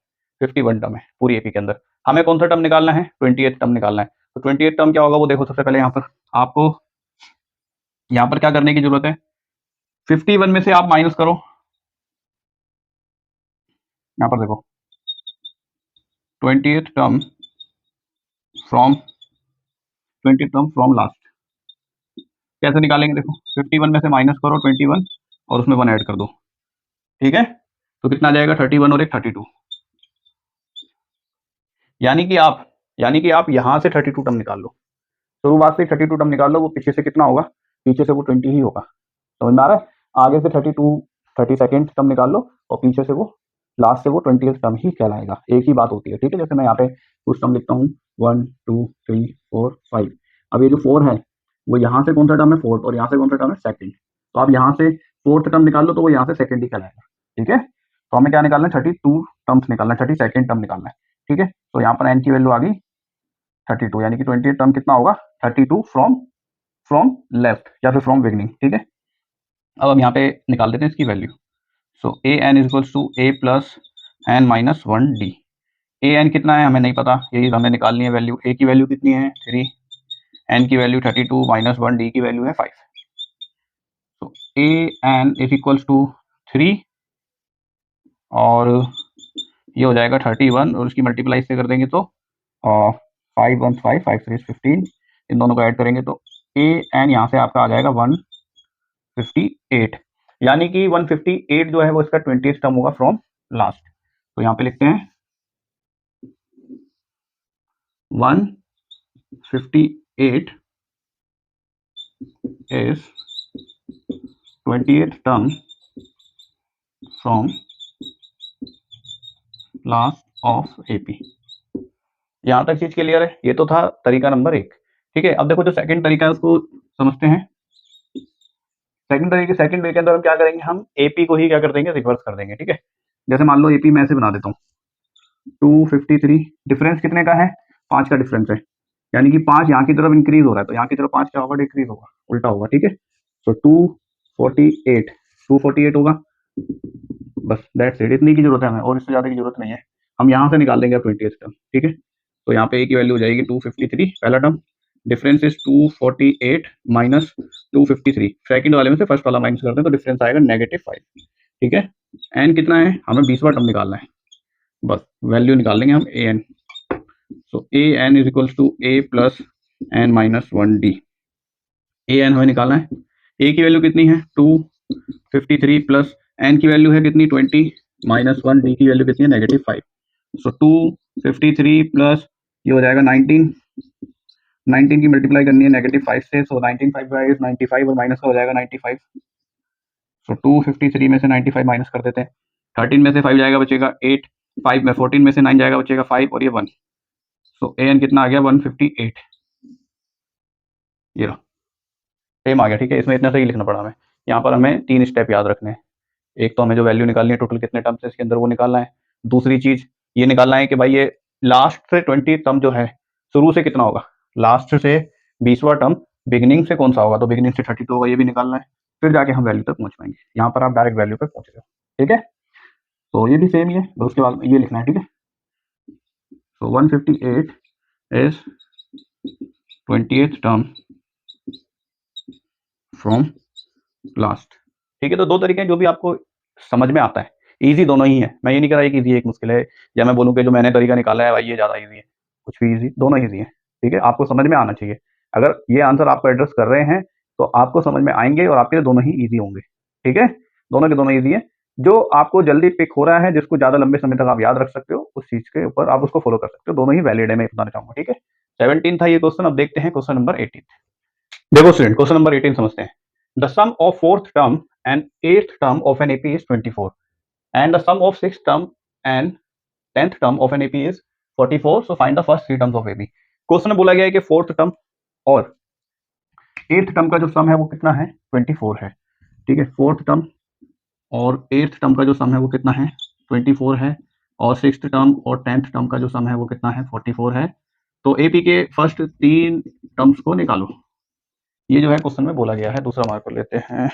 51 टर्म है पूरी एपी के अंदर। हमें कौन सा टर्म निकालना है, 28 टर्म निकालना है। तो 28 टर्म क्या होगा वो देखो, सबसे पहले यहाँ पर आपको यहाँ पर क्या करने की जरूरत है, 51 में से आप माइनस करो, यहाँ पर देखो 20th term from 20th term from last, कैसे निकालेंगे, देखो 51 में से माइनस करो 21 और उसमें 1 ऐड कर दो। ठीक है, तो कितना आ जाएगा, 31 और एक 32, यानी कि आप यहाँ से 32 टर्म निकाल लो, शुरुआत से 32 टर्म निकाल लो, वो पीछे से कितना होगा, पीछे से वो 20 ही होगा। समझ में आ रहा है? आगे से 32 टर्म निकाल लो और पीछे से वो लास्ट से वो 20th टर्म ही कहलाएगा, एक ही बात होती है। ठीक है, जैसे मैं यहाँ पे कुछ टर्म लिखता हूँ 1 2 3 4 5। अब ये जो 4 है वो यहाँ से कौन सा टर्म है, फोर्थ, और यहाँ से कौन सा टर्म है, सेकंड। तो आप यहाँ से फोर्थ टर्म निकाल लो तो वो यहाँ से सेकंड ही कहलाएगा। ठीक है, तो हमें क्या निकालना है, 32 टर्म्स निकालना है, 32nd टर्म निकालना है। ठीक है, तो यहाँ पर एन की वैल्यू आ गई 32, यानी कि 20th टर्म कितना होगा, 32 फ्रॉम फ्रॉम लेफ्ट या फिर फ्रॉम बिगनिंग। ठीक है, अब हम यहाँ पे निकाल देते हैं इसकी value. So A N equals to A plus N minus 1 D. A N कितना है हमें नहीं पता, यही हमें निकालनी है वैल्यू। ए की वैल्यू कितनी है 3, एन की वैल्यू 32 माइनस 1, डी की वैल्यू है 5। सो A N is equals to 3 और ये हो जाएगा 31, और उसकी मल्टीप्लाई से कर देंगे तो 5 1 5 5 3 15, इन दोनों को ऐड करेंगे तो ए एन यहाँ से आपका आ जाएगा 158, यानी कि 158 जो है वो इसका 20th टर्म होगा फ्रॉम लास्ट। तो यहाँ पे लिखते हैं 158 is 20th term from last of AP. यहाँ तक चीज क्लियर है? ये तो था तरीका नंबर 1। ठीक है, अब देखो जो सेकंड तरीका है उसको समझते हैं। सेकंड वे के अंदर हम क्या करेंगे, हम एपी को ही क्या कर देंगे, रिवर्स कर देंगे। ठीक है, जैसे मान लो एपी मैं ऐसे बना देता हूँ 253, डिफरेंस कितने का है, 5 का डिफरेंस है, यानी कि 5 यहाँ की तरफ इंक्रीज हो रहा है, तो यहाँ की तरफ 5 क्या होगा, डिक्रीज होगा, उल्टा होगा। ठीक है, तो 248 होगा, बस दैट्स इट, इतनी की जरूरत है हमें, और इससे ज्यादा की जरूरत नहीं है। हम यहाँ से निकाल देंगे अब 20th टर्म। ठीक है, तो यहाँ पे ए की वैल्यू हो जाएगी 253 पहला term, difference is 248 minus 253, second वाले में से फर्स्ट वाला माइनस करते हैं तो डिफरेंस आएगा -5। ठीक है, एन कितना है, हमें 20वां टर्म निकालना है, बस वैल्यू निकाल लेंगे हम A N. So A N is equals to A plus N minus 1 D. A N हमें निकालना है, ए की वैल्यू कितनी है 253 प्लस एन की वैल्यू है कितनी 20 माइनस 1, डी की वैल्यू कितनी है -5। सो 253 प्लस ये हो जाएगा 19, 19 की मल्टीप्लाई करनी है -5 से, सो 19 5 इज 95 और माइनस का हो जाएगा 95। सो 253 में से 95 माइनस कर देते हैं, 13 में से 5 जाएगा बचेगा 8, 5 में 14 में से 9 जाएगा बचेगा 5 और ये 1। सो ए एन कितना आ गया 158, ये रहा सेम आ गया। ठीक है, इसमें इतना सही लिखना पड़ा हमें। यहाँ पर हमें 3 स्टेप याद रखने हैं, एक तो हमें जो वैल्यू निकालनी है टोटल कितने टर्म्स है इसके अंदर वो निकालना है, दूसरी चीज ये निकालना है कि भाई ये लास्ट से 20 टर्म जो है शुरू से कितना होगा, लास्ट से 20वां टर्म बिगिनिंग से कौन सा होगा, तो बिगिनिंग से 32 होगा, ये भी निकालना है, फिर जाके हम वैल्यू तक पहुंच पाएंगे। यहाँ पर आप डायरेक्ट वैल्यू पे पहुंच रहे हो। ठीक है, तो ये भी सेम ही है, तो उसके बाद ये लिखना है। ठीक है, so 158 is 20th term from last। ठीक है, तो दो तरीके हैं जो भी आपको समझ में आता है, इजी दोनों ही है, मैं ये नहीं कह रहा कि इजी एक मुश्किल है, या मैं बोलूँ कि जो मैंने तरीका निकाला है भाई ये ज़्यादा इजी है, कुछ भी इजी, दोनों इजी है। ठीक है, आपको समझ में आना चाहिए, अगर ये आंसर आपको एड्रेस कर रहे हैं तो आपको समझ में आएंगे और आपके लिए दोनों ही ईजी होंगे। ठीक है, दोनों के दोनों ईजी है, जो आपको जल्दी पिक हो रहा है, जिसको ज़्यादा लंबे समय तक आप याद रख सकते हो, उस चीज़ के ऊपर आप उसको फॉलो कर सकते हो, दोनों ही वैलिड है, मैं बताना चाहूँगा। ठीक है, 17 था ये क्वेश्चन, अब देखते हैं क्वेश्चन नंबर 18। देखो स्टूडेंट, क्वेश्चन नंबर 18 समझते हैं। The sum of 4th term and 8th term of an AP is 24 and the sum of 6th term and 10th term of an AP is 44, so find the first 3 terms of AP। Question में बोला गया है कि 4th टर्म और 8th टर्म का जो सम है वो कितना है 24 है। ठीक है, 4th टर्म और 8th टर्म का जो सम है वो कितना है 24 है, और 6th टर्म और 10th टर्म का जो सम है वो कितना है 44 है। तो एपी के फर्स्ट 3 टर्म्स को निकालो, ये जो है क्वेश्चन में बोला गया है। दूसरा मार्कर लेते हैं।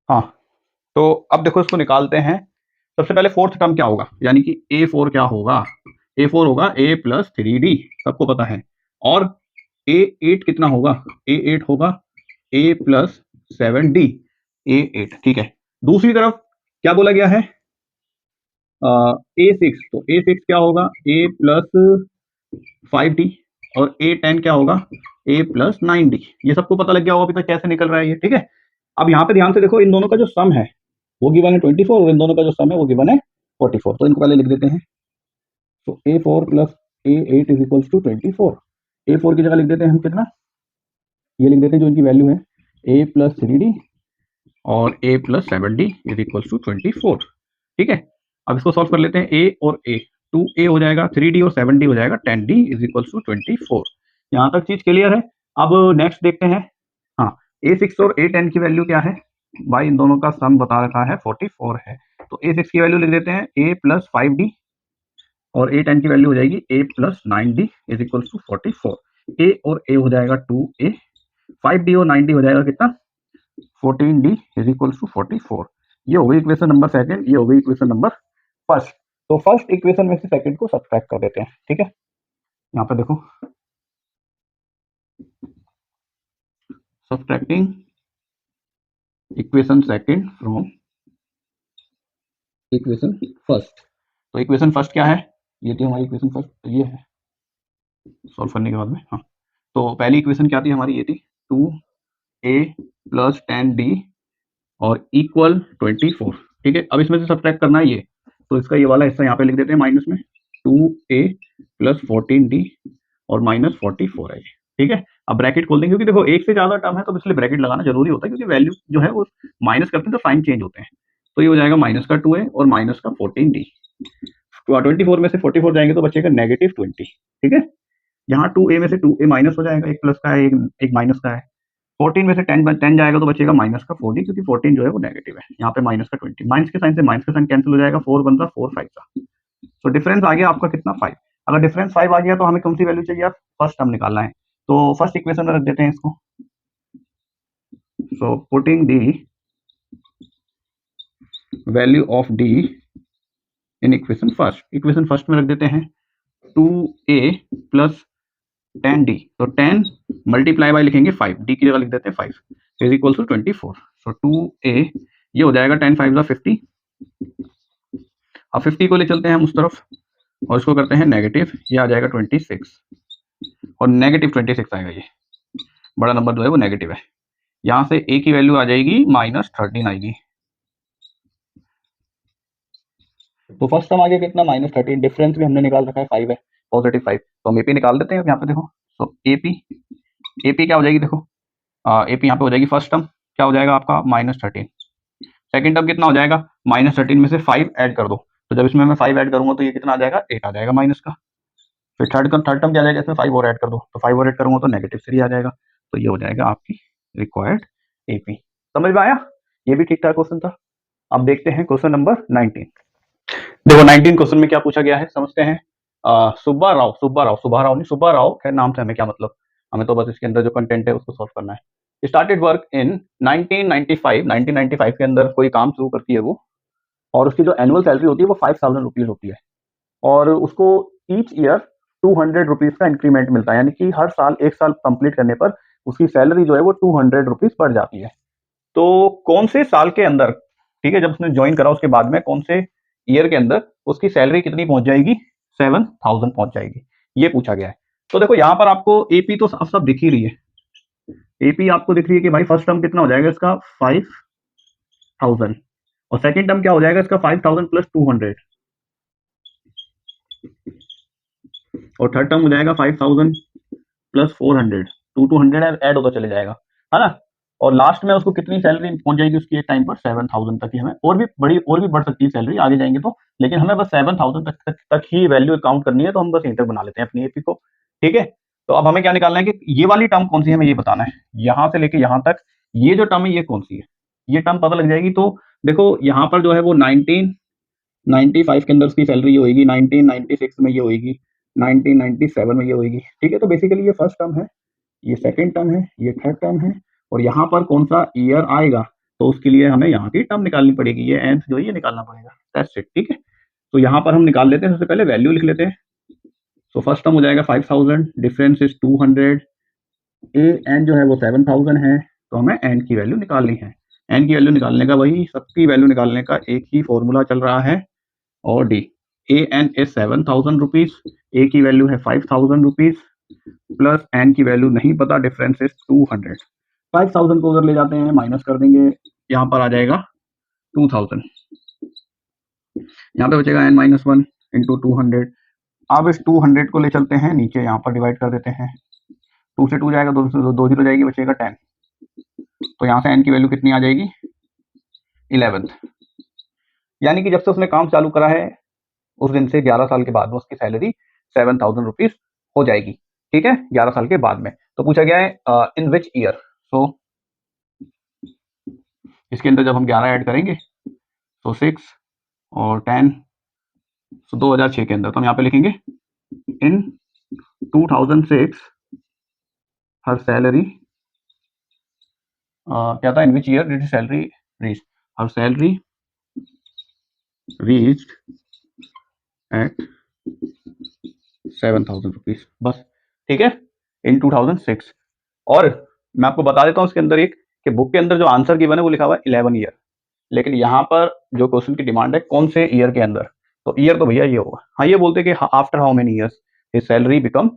हाँ, तो अब देखो इसको निकालते हैं। सबसे पहले 4th टर्म क्या होगा, यानी कि A4 क्या होगा, A4 होगा A प्लस 3D, सबको पता है, और A8 कितना होगा, A8 होगा A प्लस 7D, A8। ठीक है, दूसरी तरफ क्या बोला गया है A6, तो A6 क्या होगा A प्लस 5D, और A10 क्या होगा A प्लस 9D। ये सबको पता लग गया होगा अभी तक कैसे निकल रहा है ये। ठीक है, अब यहाँ पे ध्यान से देखो, इन दोनों का जो सम है वो गिवन है 24 और इन दोनों का जो सम है वो गिवन है 44, तो इनको पहले लिख देते हैं। तो A4 plus A8 is equals to 24। A4 की जगह लिख देते हैं हम कितना, ये लिख देते हैं जो इनकी वैल्यू है A प्लस 3D और A plus 7D is equals to 24। ठीक है, अब इसको सॉल्व कर लेते हैं, A और A, 2A हो जाएगा 3D और 7D हो जाएगा 10D इज इक्वल्स टू 24। यहाँ तक चीज क्लियर है। अब नेक्स्ट देखते हैं। हाँ, A6 और A10 की वैल्यू क्या है भाई, इन दोनों का सम बता रखा है 44 है, तो A6 की वैल्यू लिख देते हैं A प्लस 5D और A10 की वैल्यू हो जाएगी A plus 9D is equal to 44। A और A हो जाएगा 2A, 5D और 9D हो जाएगा कितना 14D इज इक्वल टू 44। ये हो गई इक्वेशन नंबर सेकंड, ये हो गई इक्वेशन नंबर फर्स्ट। तो फर्स्ट इक्वेशन में से सेकंड को सब्ट्रैक्ट कर देते हैं। ठीक है, यहाँ पे देखो, subtracting equation second from equation first. तो इक्वेशन फर्स्ट क्या है, ये थी हमारी इक्वेशन फर्स्ट, तो ये है सॉल्व करने के बाद में। हाँ, तो पहली इक्वेशन क्या थी हमारी, ये थी 2A प्लस 10D और इक्वल 24। ठीक है, अब इसमें से सब्ट्रैक्ट करना है ये, तो इसका ये वाला हिस्सा यहाँ पे लिख देते हैं माइनस में, 2A प्लस 14D और माइनस 44 है। ठीक है, अब ब्रैकेट खोल देंगे, क्योंकि देखो एक से ज्यादा टर्म है तो इसलिए ब्रैकेट लगाना जरूरी होता है, क्योंकि वैल्यू जो है वो माइनस करते हैं तो साइन चेंज होते हैं। तो ये हो जाएगा माइनस का 2a और माइनस का 14d। 24 में से 44 जाएंगे तो बचेगा -20। ठीक है, यहाँ 2a में से 2a माइनस हो जाएगा, एक प्लस का है एक माइनस का है। 14 में से 10 जाएगा तो बचेगा माइनस का 40, क्योंकि 14 जो है वो नेगेटिव है। यहाँ पे माइनस का 20, माइनस के साइन से माइनस का साइन कैंसिल हो जाएगा, 4 बनता 4 5 का। तो डिफरेंस आ गया आपका कितना 5। अगर डिफरेंस 5 आ गया तो हमें कौन सी वैल्यू चाहिए, फर्स्ट टर्म निकालना है। तो फर्स्ट इक्वेशन में रख देते हैं इसको। सो putting the value of d in equation first में रख देते हैं 2a प्लस 10d। तो 10 मल्टीप्लाई बाय लिखेंगे 5, d की जगह लिख देते हैं 5 is equal to 24। So 2a ये हो जाएगा 10 5 50। अब 50 को ले चलते हैं हम उस तरफ और इसको करते हैं नेगेटिव, ये आ जाएगा 26 और नेगेटिव 26 आएगा। ये बड़ा नंबर जो है वो नेगेटिव है। यहाँ से a की वैल्यू आ जाएगी -13 आएगी। तो फर्स्ट टर्म आ गया कितना -13, डिफरेंस भी हमने निकाल रखा है 5 है, पॉजिटिव 5। तो हम AP निकाल देते हैं यहाँ पे देखो। तो AP क्या हो जाएगी देखो, AP यहाँ पे हो जाएगी फर्स्ट टर्म क्या हो जाएगा आपका -13। सेकंड टर्म कितना हो जाएगा, -13 में से 5 ऐड कर दो। तो जब इसमें मैं 5 ऐड करूंगा तो ये कितना आ जाएगा, 8 आ जाएगा माइनस का। फिर थर्ड टर्म क्या आ जाएगा, इसमें 5 और ऐड कर दो, तो 5 और ऐड करूंगा तो -3 आ जाएगा। तो ये हो जाएगा आपकी रिक्वायर्ड AP। समझ में आया, ये भी ठीक ठाक क्वेश्चन था। अब देखते हैं क्वेश्चन नंबर 19। देखो 19 क्वेश्चन में क्या पूछा गया है समझते हैं। सुब्बा राव नहीं, सुब्बा राव खैर नाम से हमें क्या मतलब, हमें तो बस इसके अंदर जो कंटेंट है उसको सॉल्व करना है। स्टार्टेड वर्क इन 1995 के अंदर कोई काम शुरू करती है वो, और उसकी जो एनुअल सैलरी होती है वो 5000 रुपीज होती है, और उसको ईच ईयर 200 रुपीज का इंक्रीमेंट मिलता है, यानी कि हर साल एक साल कंप्लीट करने पर उसकी सैलरी जो है वो 200 रुपीज बढ़ जाती है। तो कौन से साल के अंदर, ठीक है, जब उसने ज्वाइन करा उसके बाद में कौन से ईयर के अंदर उसकी सैलरी कितनी पहुंच जाएगी, 7000 पहुंच जाएगी, ये पूछा गया है। तो देखो यहाँ पर आपको AP तो सब दिख ही रही है। AP आपको दिख रही है कि भाई फर्स्ट टर्म कितना हो जाएगा इसका 5000, और सेकंड टर्म क्या हो जाएगा इसका 5000 प्लस 200, और थर्ड टर्म हो जाएगा 5000 प्लस 400, 200 ऐड होता चले जाएगा, है ना। और लास्ट में उसको कितनी सैलरी पहुंच जाएगी उसकी एक टाइम पर 7000 तक ही। हमें और भी बढ़ सकती है सैलरी आगे जाएंगे तो, लेकिन हमें बस 7000 तक ही वैल्यू काउंट करनी है, तो हम बस यहीं तक बना लेते हैं अपनी AP को। ठीक है, तो अब हमें क्या निकालना है कि ये वाली टर्म कौन सी है, हमें ये बताना है। यहाँ से लेके यहाँ तक ये जो टर्म है ये कौन सी है, ये टर्म पता लग जाएगी। तो देखो यहाँ पर जो है वो 1995 के अंदर उसकी सैलरी ये होगी, 1996 में ये होगी, 1997 में ये होगी। ठीक है, तो बेसिकली ये फर्स्ट टर्म है, ये सेकंड टर्म है, ये थर्ड टर्म है, और यहाँ पर कौन सा ईयर आएगा तो उसके लिए हमें यहाँ की टर्म निकालनी पड़ेगी, ये nth जो है ये निकालना पड़ेगा। That's it. ठीक है, तो यहाँ पर हम निकाल लेते हैं, सबसे पहले वैल्यू लिख लेते हैं। तो फर्स्ट टर्म हो जाएगा 5000, डिफरेंस इज 200, एन जो है वो 7000 है, तो हमें एन की वैल्यू निकालनी है। एन की वैल्यू निकालने का वही सबकी वैल्यू निकालने का एक ही फॉर्मूला चल रहा है, और डी एन इज 7000 रुपीज, ए की वैल्यू है 5000 रुपीज, प्लस एन की वैल्यू नहीं पता, डिफरेंस इज 200। 5000 को उधर ले जाते हैं, माइनस कर देंगे, यहाँ पर आ जाएगा 2000, यहाँ पे बचेगा n-1 इंटू 200। अब इस 200 को ले चलते हैं नीचे, यहाँ पर डिवाइड कर देते हैं, 2 से 2 जाएगा, 2 से 2 जीरो जाएगी, बचेगा 10। तो यहाँ से n की वैल्यू कितनी आ जाएगी 11th, यानी कि जब से उसने काम चालू करा है उस दिन से 11 साल के बाद में उसकी सैलरी 7000 रुपीज हो जाएगी। ठीक है, 11 साल के बाद में। तो पूछा गया है इन विच ईयर। सो इसके अंदर जब हम 11 ऐड करेंगे तो 6 और 10, तो 2006 के अंदर, तो हम यहाँ पे लिखेंगे इन 2006 हर सैलरी, क्या था, in which year did salary reach, her salary reached at 7000 rupees, बस। ठीक है, इन 2006। और मैं आपको बता देता हूँ इसके अंदर एक, कि बुक के अंदर जो आंसर गिवन है वो लिखा हुआ है 11 ईयर, लेकिन यहाँ पर जो क्वेश्चन की डिमांड है कौन से ईयर के अंदर, तो ईयर तो भैया ये होगा। हाँ, ये बोलते कि after how many years his salary become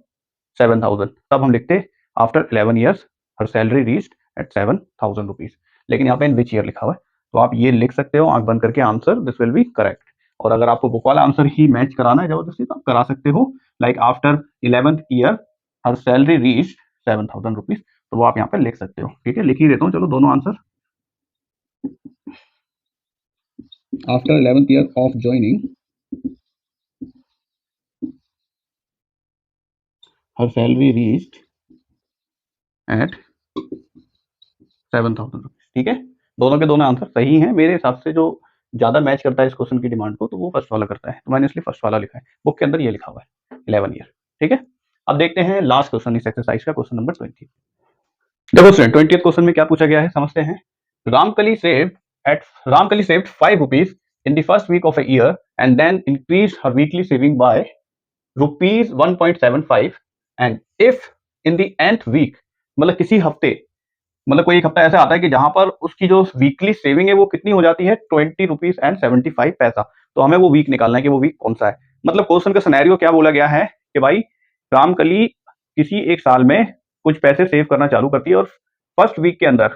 7000, तब हम लिखते after 11 years her salary reached at 7000 rupees, लेकिन यहाँ पे इन विच ईयर लिखा हुआ है, तो आप ये लिख सकते हो आंख बंद करके, answer this will be correct. और अगर आपको बुक वाला आंसर ही मैच कराना है जबरदस्ती तो आप करा सकते हो, लाइक आफ्टर 11th ईयर हर सैलरी रीच्ड 7000 रुपीज, तो वो आप यहाँ पे लिख सकते हो। ठीक है, लिख ही देता हूँ, चलो दोनों answer. After 11th year of joining her salary reached eight 7,000 rupees. ठीक है, दोनों के दोनों आंसर सही हैं मेरे हिसाब से। जो ज्यादा मैच करता है इस क्वेश्चन की डिमांड को तो वो फर्स्ट वाला करता है, तो मैंने इसलिए फर्स्ट वाला लिखा है। बुक के अंदर ये लिखा हुआ है 11 ईयर। ठीक है, अब देखते हैं लास्ट क्वेश्चन इस एक्सरसाइज का, क्वेश्चन नंबर 20। देखो स्टूडेंट, 20th क्वेश्चन में क्या पूछा गया है समझते हैं। Ramkali saved 5 rupees in the first week of a year and then increase her weekly saving by rupees 1.75 and if in the nth week, मतलब किसी हफ्ते, मतलब कोई एक हफ्ता ऐसा आता है कि जहां पर उसकी जो वीकली सेविंग है वो कितनी हो जाती है 20 रुपीज एंड 75 पैसा। तो हमें वो वीक निकालना है कि वो वीक कौन सा है। मतलब क्वेश्चन का सिनेरियो क्या बोला गया है कि भाई रामकली किसी एक साल में कुछ पैसे सेव करना चालू करती है और फर्स्ट वीक के अंदर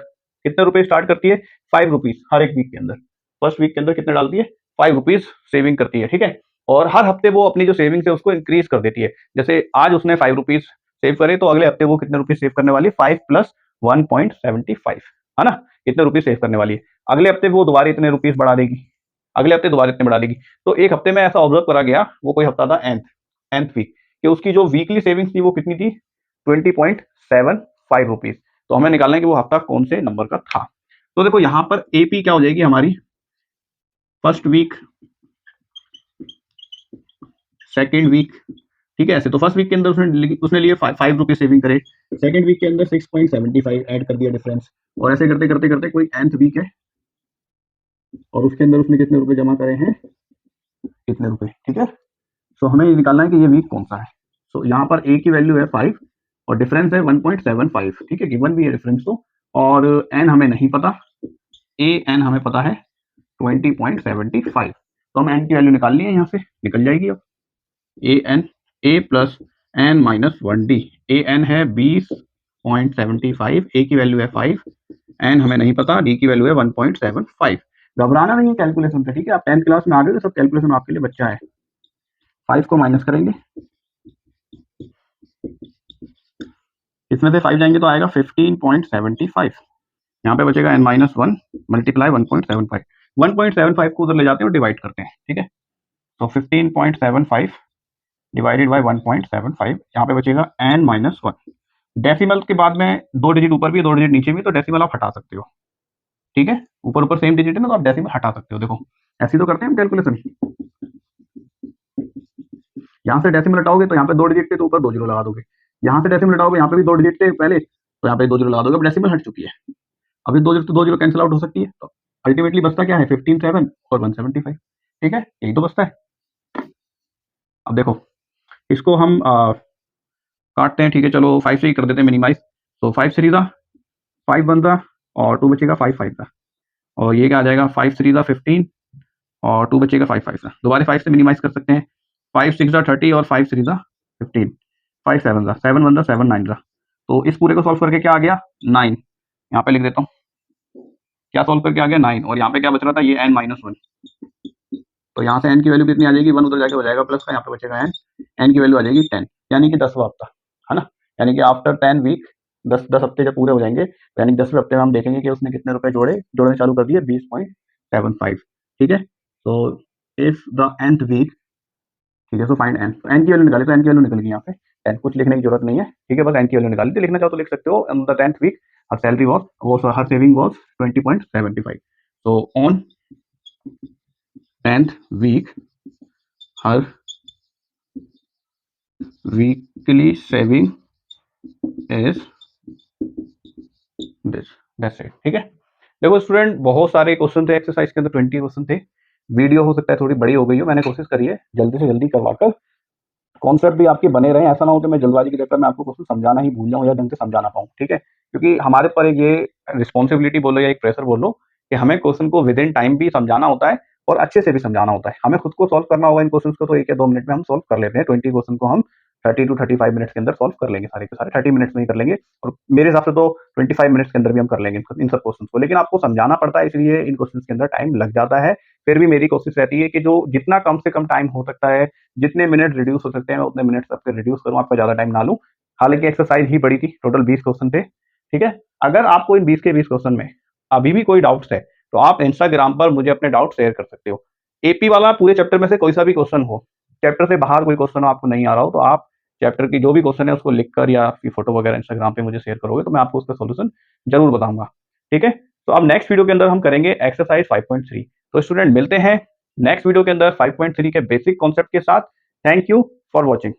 कितने रुपए स्टार्ट करती है 5 रुपीज हर एक वीक के अंदर। फर्स्ट वीक के अंदर कितने डालती है 5 रुपीज सेविंग करती है। ठीक है, और हर हफ्ते वो अपनी जो सेविंग्स है उसको इंक्रीज कर देती है। जैसे आज उसने 5 रुपीज सेव करे तो अगले हफ्ते वो कितने रुपीज सेव करने वाली है 5 प्लस 1.75, है ना, कितने रुपीज सेव करने वाली है। अगले हफ्ते वो दोबारा इतने रुपीज बढ़ा देगी, अगले हफ्ते दोबारा इतने बढ़ा देगी। तो एक हफ्ते में ऐसा ऑब्जर्व करा गया, वो कोई हफ्ता था nth वीक, कि उसकी जो वीकली सेविंग्स थी वो कितनी थी 20.75 रुपीज। तो हमें निकालना है कि वो हफ्ता कौन से नंबर का था। तो देखो यहाँ पर एपी क्या हो जाएगी हमारी, फर्स्ट वीक, सेकेंड वीक। ठीक है, ऐसे तो फर्स्ट वीक के अंदर उसने लिए 5 रुपीज सेविंग करे, सेकेंड वीक के अंदर 6.75 ऐड कर दिया डिफरेंस, और ऐसे करते करते करते कोई nth वीक है और उसके अंदर उसने कितने रुपए जमा करे हैं, कितने रुपए। ठीक है, सो हमें ये निकालना है कि ये वीक कौन सा है। सो यहाँ पर ए की वैल्यू है 5 और डिफरेंस है 1.75। ठीक है, गिवन भी है डिफरेंस तो, और एन हमें नहीं पता, ए एन हमें पता है 20.75। तो हम एन की वैल्यू निकाल ली है, यहाँ से निकल जाएगी। अब ए प्लस एन माइनस 1d, ए एन है 20.75, ए की वैल्यू है 5, एन हमें नहीं पता, डी की वैल्यू है 1.75। घबराना नहीं है कैलकुलेशन से। ठीक है, आप 10th क्लास में आ गए तो सब कैलकुलेशन आपके लिए बच्चा है। 5 को माइनस करेंगे, इसमें से 5 जाएंगे तो आएगा 15.75। यहाँ पे बचेगा n-1 मल्टीप्लाई 1.75। 1.75 को उधर ले जाते हैं और डिवाइड करते हैं। ठीक है, तो 15.75 डिवाइडेड बाय 1.75, यहाँ पे बचेगा n-1। डेसिमल के बाद में 2 डिजिट ऊपर भी 2 डिजिट नीचे भी, तो डेसिमल आप हटा सकते हो। ठीक है, ऊपर ऊपर सेम डिजिट है ना, तो आप डेसिमल हटा सकते हो। देखो ऐसी तो करते हैं हम कैलकुलेशन, यहाँ से डेसिमल हटाओगे तो यहाँ पे 2 डिजिट थे तो ऊपर 2 जीरो लगा दोगे, यहाँ से डेसिमल हटाओगे यहाँ पे भी 2 डिजिट थे पहले तो यहाँ पे 2 जीरो लगा दोगे। अब डेसिमल हट चुकी है, अभी 2 जीरो तो 2 जीरो कैंसिल आउट हो सकती है, तो अल्टीमेटली बचता क्या है 15.7 और 175। ठीक है, यही तो बचता है। अब देखो इसको हम काटते हैं। ठीक है, चलो 5 से ही कर देते हैं मिनिमाइज। तो 5 3 दा 5 बन दा और 2 बचेगा 5 5 दा, और ये क्या आ जाएगा 5 3 दा 15 और 2 बचेगा 5 5 दा। दोबारा 5 से मिनिमाइज कर सकते हैं, 5 6 दा 30 और 5 3 दा 15, 5 7 दा 7 1 दा 7 9 दा। तो इस पूरे को सॉल्व करके क्या आ गया 9, यहाँ पे लिख देता हूँ क्या सॉल्व करके आ गया 9, और यहाँ पे क्या बच रहा था ये n-1। तो यहाँ से n की वैल्यू कितनी आ जाएगी, 1 उधर जाके हो जाएगा प्लस का, यहाँ पे बचेगा n की वैल्यू आ जाएगी 10, यानी कि 10वां हफ्ता, है ना। यानी कि आफ्टर 10 वीक, 10 हफ्ते जब पूरे हो जाएंगे तो यानी 10वें हफ्ते में हम देखेंगे कि उसने कितने रुपए जोड़ने चालू कर दिए 20.75। ठीक है, तो इफ द nth वीक, ठीक है, सो फाइंड n, तो n की वैल्यू निकाले तो n की वैल्यू निकल गई यहाँ पे, n कुछ लिखने की जरूरत नहीं है। ठीक है, बस n की वैल्यू निकाली थी, लिखना चाहो तो लिख सकते हो। The 10th week her salary was her saving was 20.75। so on 10th week her weekly saving is this, that's it। ठीक है, देखो स्टूडेंट बहुत सारे क्वेश्चन थे एक्सरसाइज के अंदर, 20 क्वेश्चन थे। वीडियो हो सकता है थोड़ी बड़ी हो गई हो, मैंने कोशिश करी है जल्दी से जल्दी करवाकर कॉन्सेप्ट भी आपके बने रहे। ऐसा ना हो कि मैं जल्दबाजी के चक्कर में आपको क्वेश्चन समझाना ही भूल जाऊं या ढंग से समझाना पाऊं। ठीक है, क्योंकि हमारे पर एक ये रिस्पॉन्सिबिलिटी बोलो या एक प्रेशर बोलो कि हमें क्वेश्चन को विद इन टाइम भी समझाना होता है और अच्छे से भी समझाना होता है। हमें खुद को सॉल्व करना होगा इन क्वेश्चन को, तो 1 या 2 मिनट में हम सॉल्व कर लेते हैं। 20 क्वेश्चन को हम 30 टू 35 मिनट्स के अंदर सॉल्व कर लेंगे, सारे के सारे 30 मिनट्स में ही कर लेंगे, और मेरे हिसाब से तो 25 मिनट्स के अंदर भी हम कर लेंगे इन सब क्वेश्चन को। लेकिन आपको समझाना पड़ता है, इसलिए इन क्वेश्चन के अंदर टाइम लग जाता है। फिर भी मेरी कोशिश रहती है कि जो जितना कम से कम टाइम हो सकता है, जितने मिनट रिड्यूस हो सकते हैं मैं उतने मिनट सबके रिड्यूस करूँ, आपका ज्यादा टाइम ना लूँ। हालांकि एक्सरसाइज ही बड़ी थी, टोटल 20 क्वेश्चन थे। ठीक है, अगर आपको इन 20 के 20 क्वेश्चन में अभी भी कोई डाउट्स है तो आप इंस्टाग्राम पर मुझे अपने डाउट शेयर कर सकते हो। एपी वाला पूरे चैप्टर में से कोई सा भी क्वेश्चन हो, चैप्टर से बाहर कोई क्वेश्चन आपको नहीं आ रहा हो, तो आप चैप्टर की जो भी क्वेश्चन है उसको लिखकर या फिर फोटो वगैरह इंस्टाग्राम पे मुझे शेयर करोगे तो मैं आपको उसका सॉल्यूशन ज़रूर बताऊँगा। ठीक है? तो अब नेक्स्ट वीडियो के अंदर हम करेंगे एक्सरसाइज 5.3। तो स्टूडेंट मिलते हैं नेक्स्ट वीडियो के अंदर 5.3 के बेसिक कॉन्सेप्ट के साथ। Thank you for watching.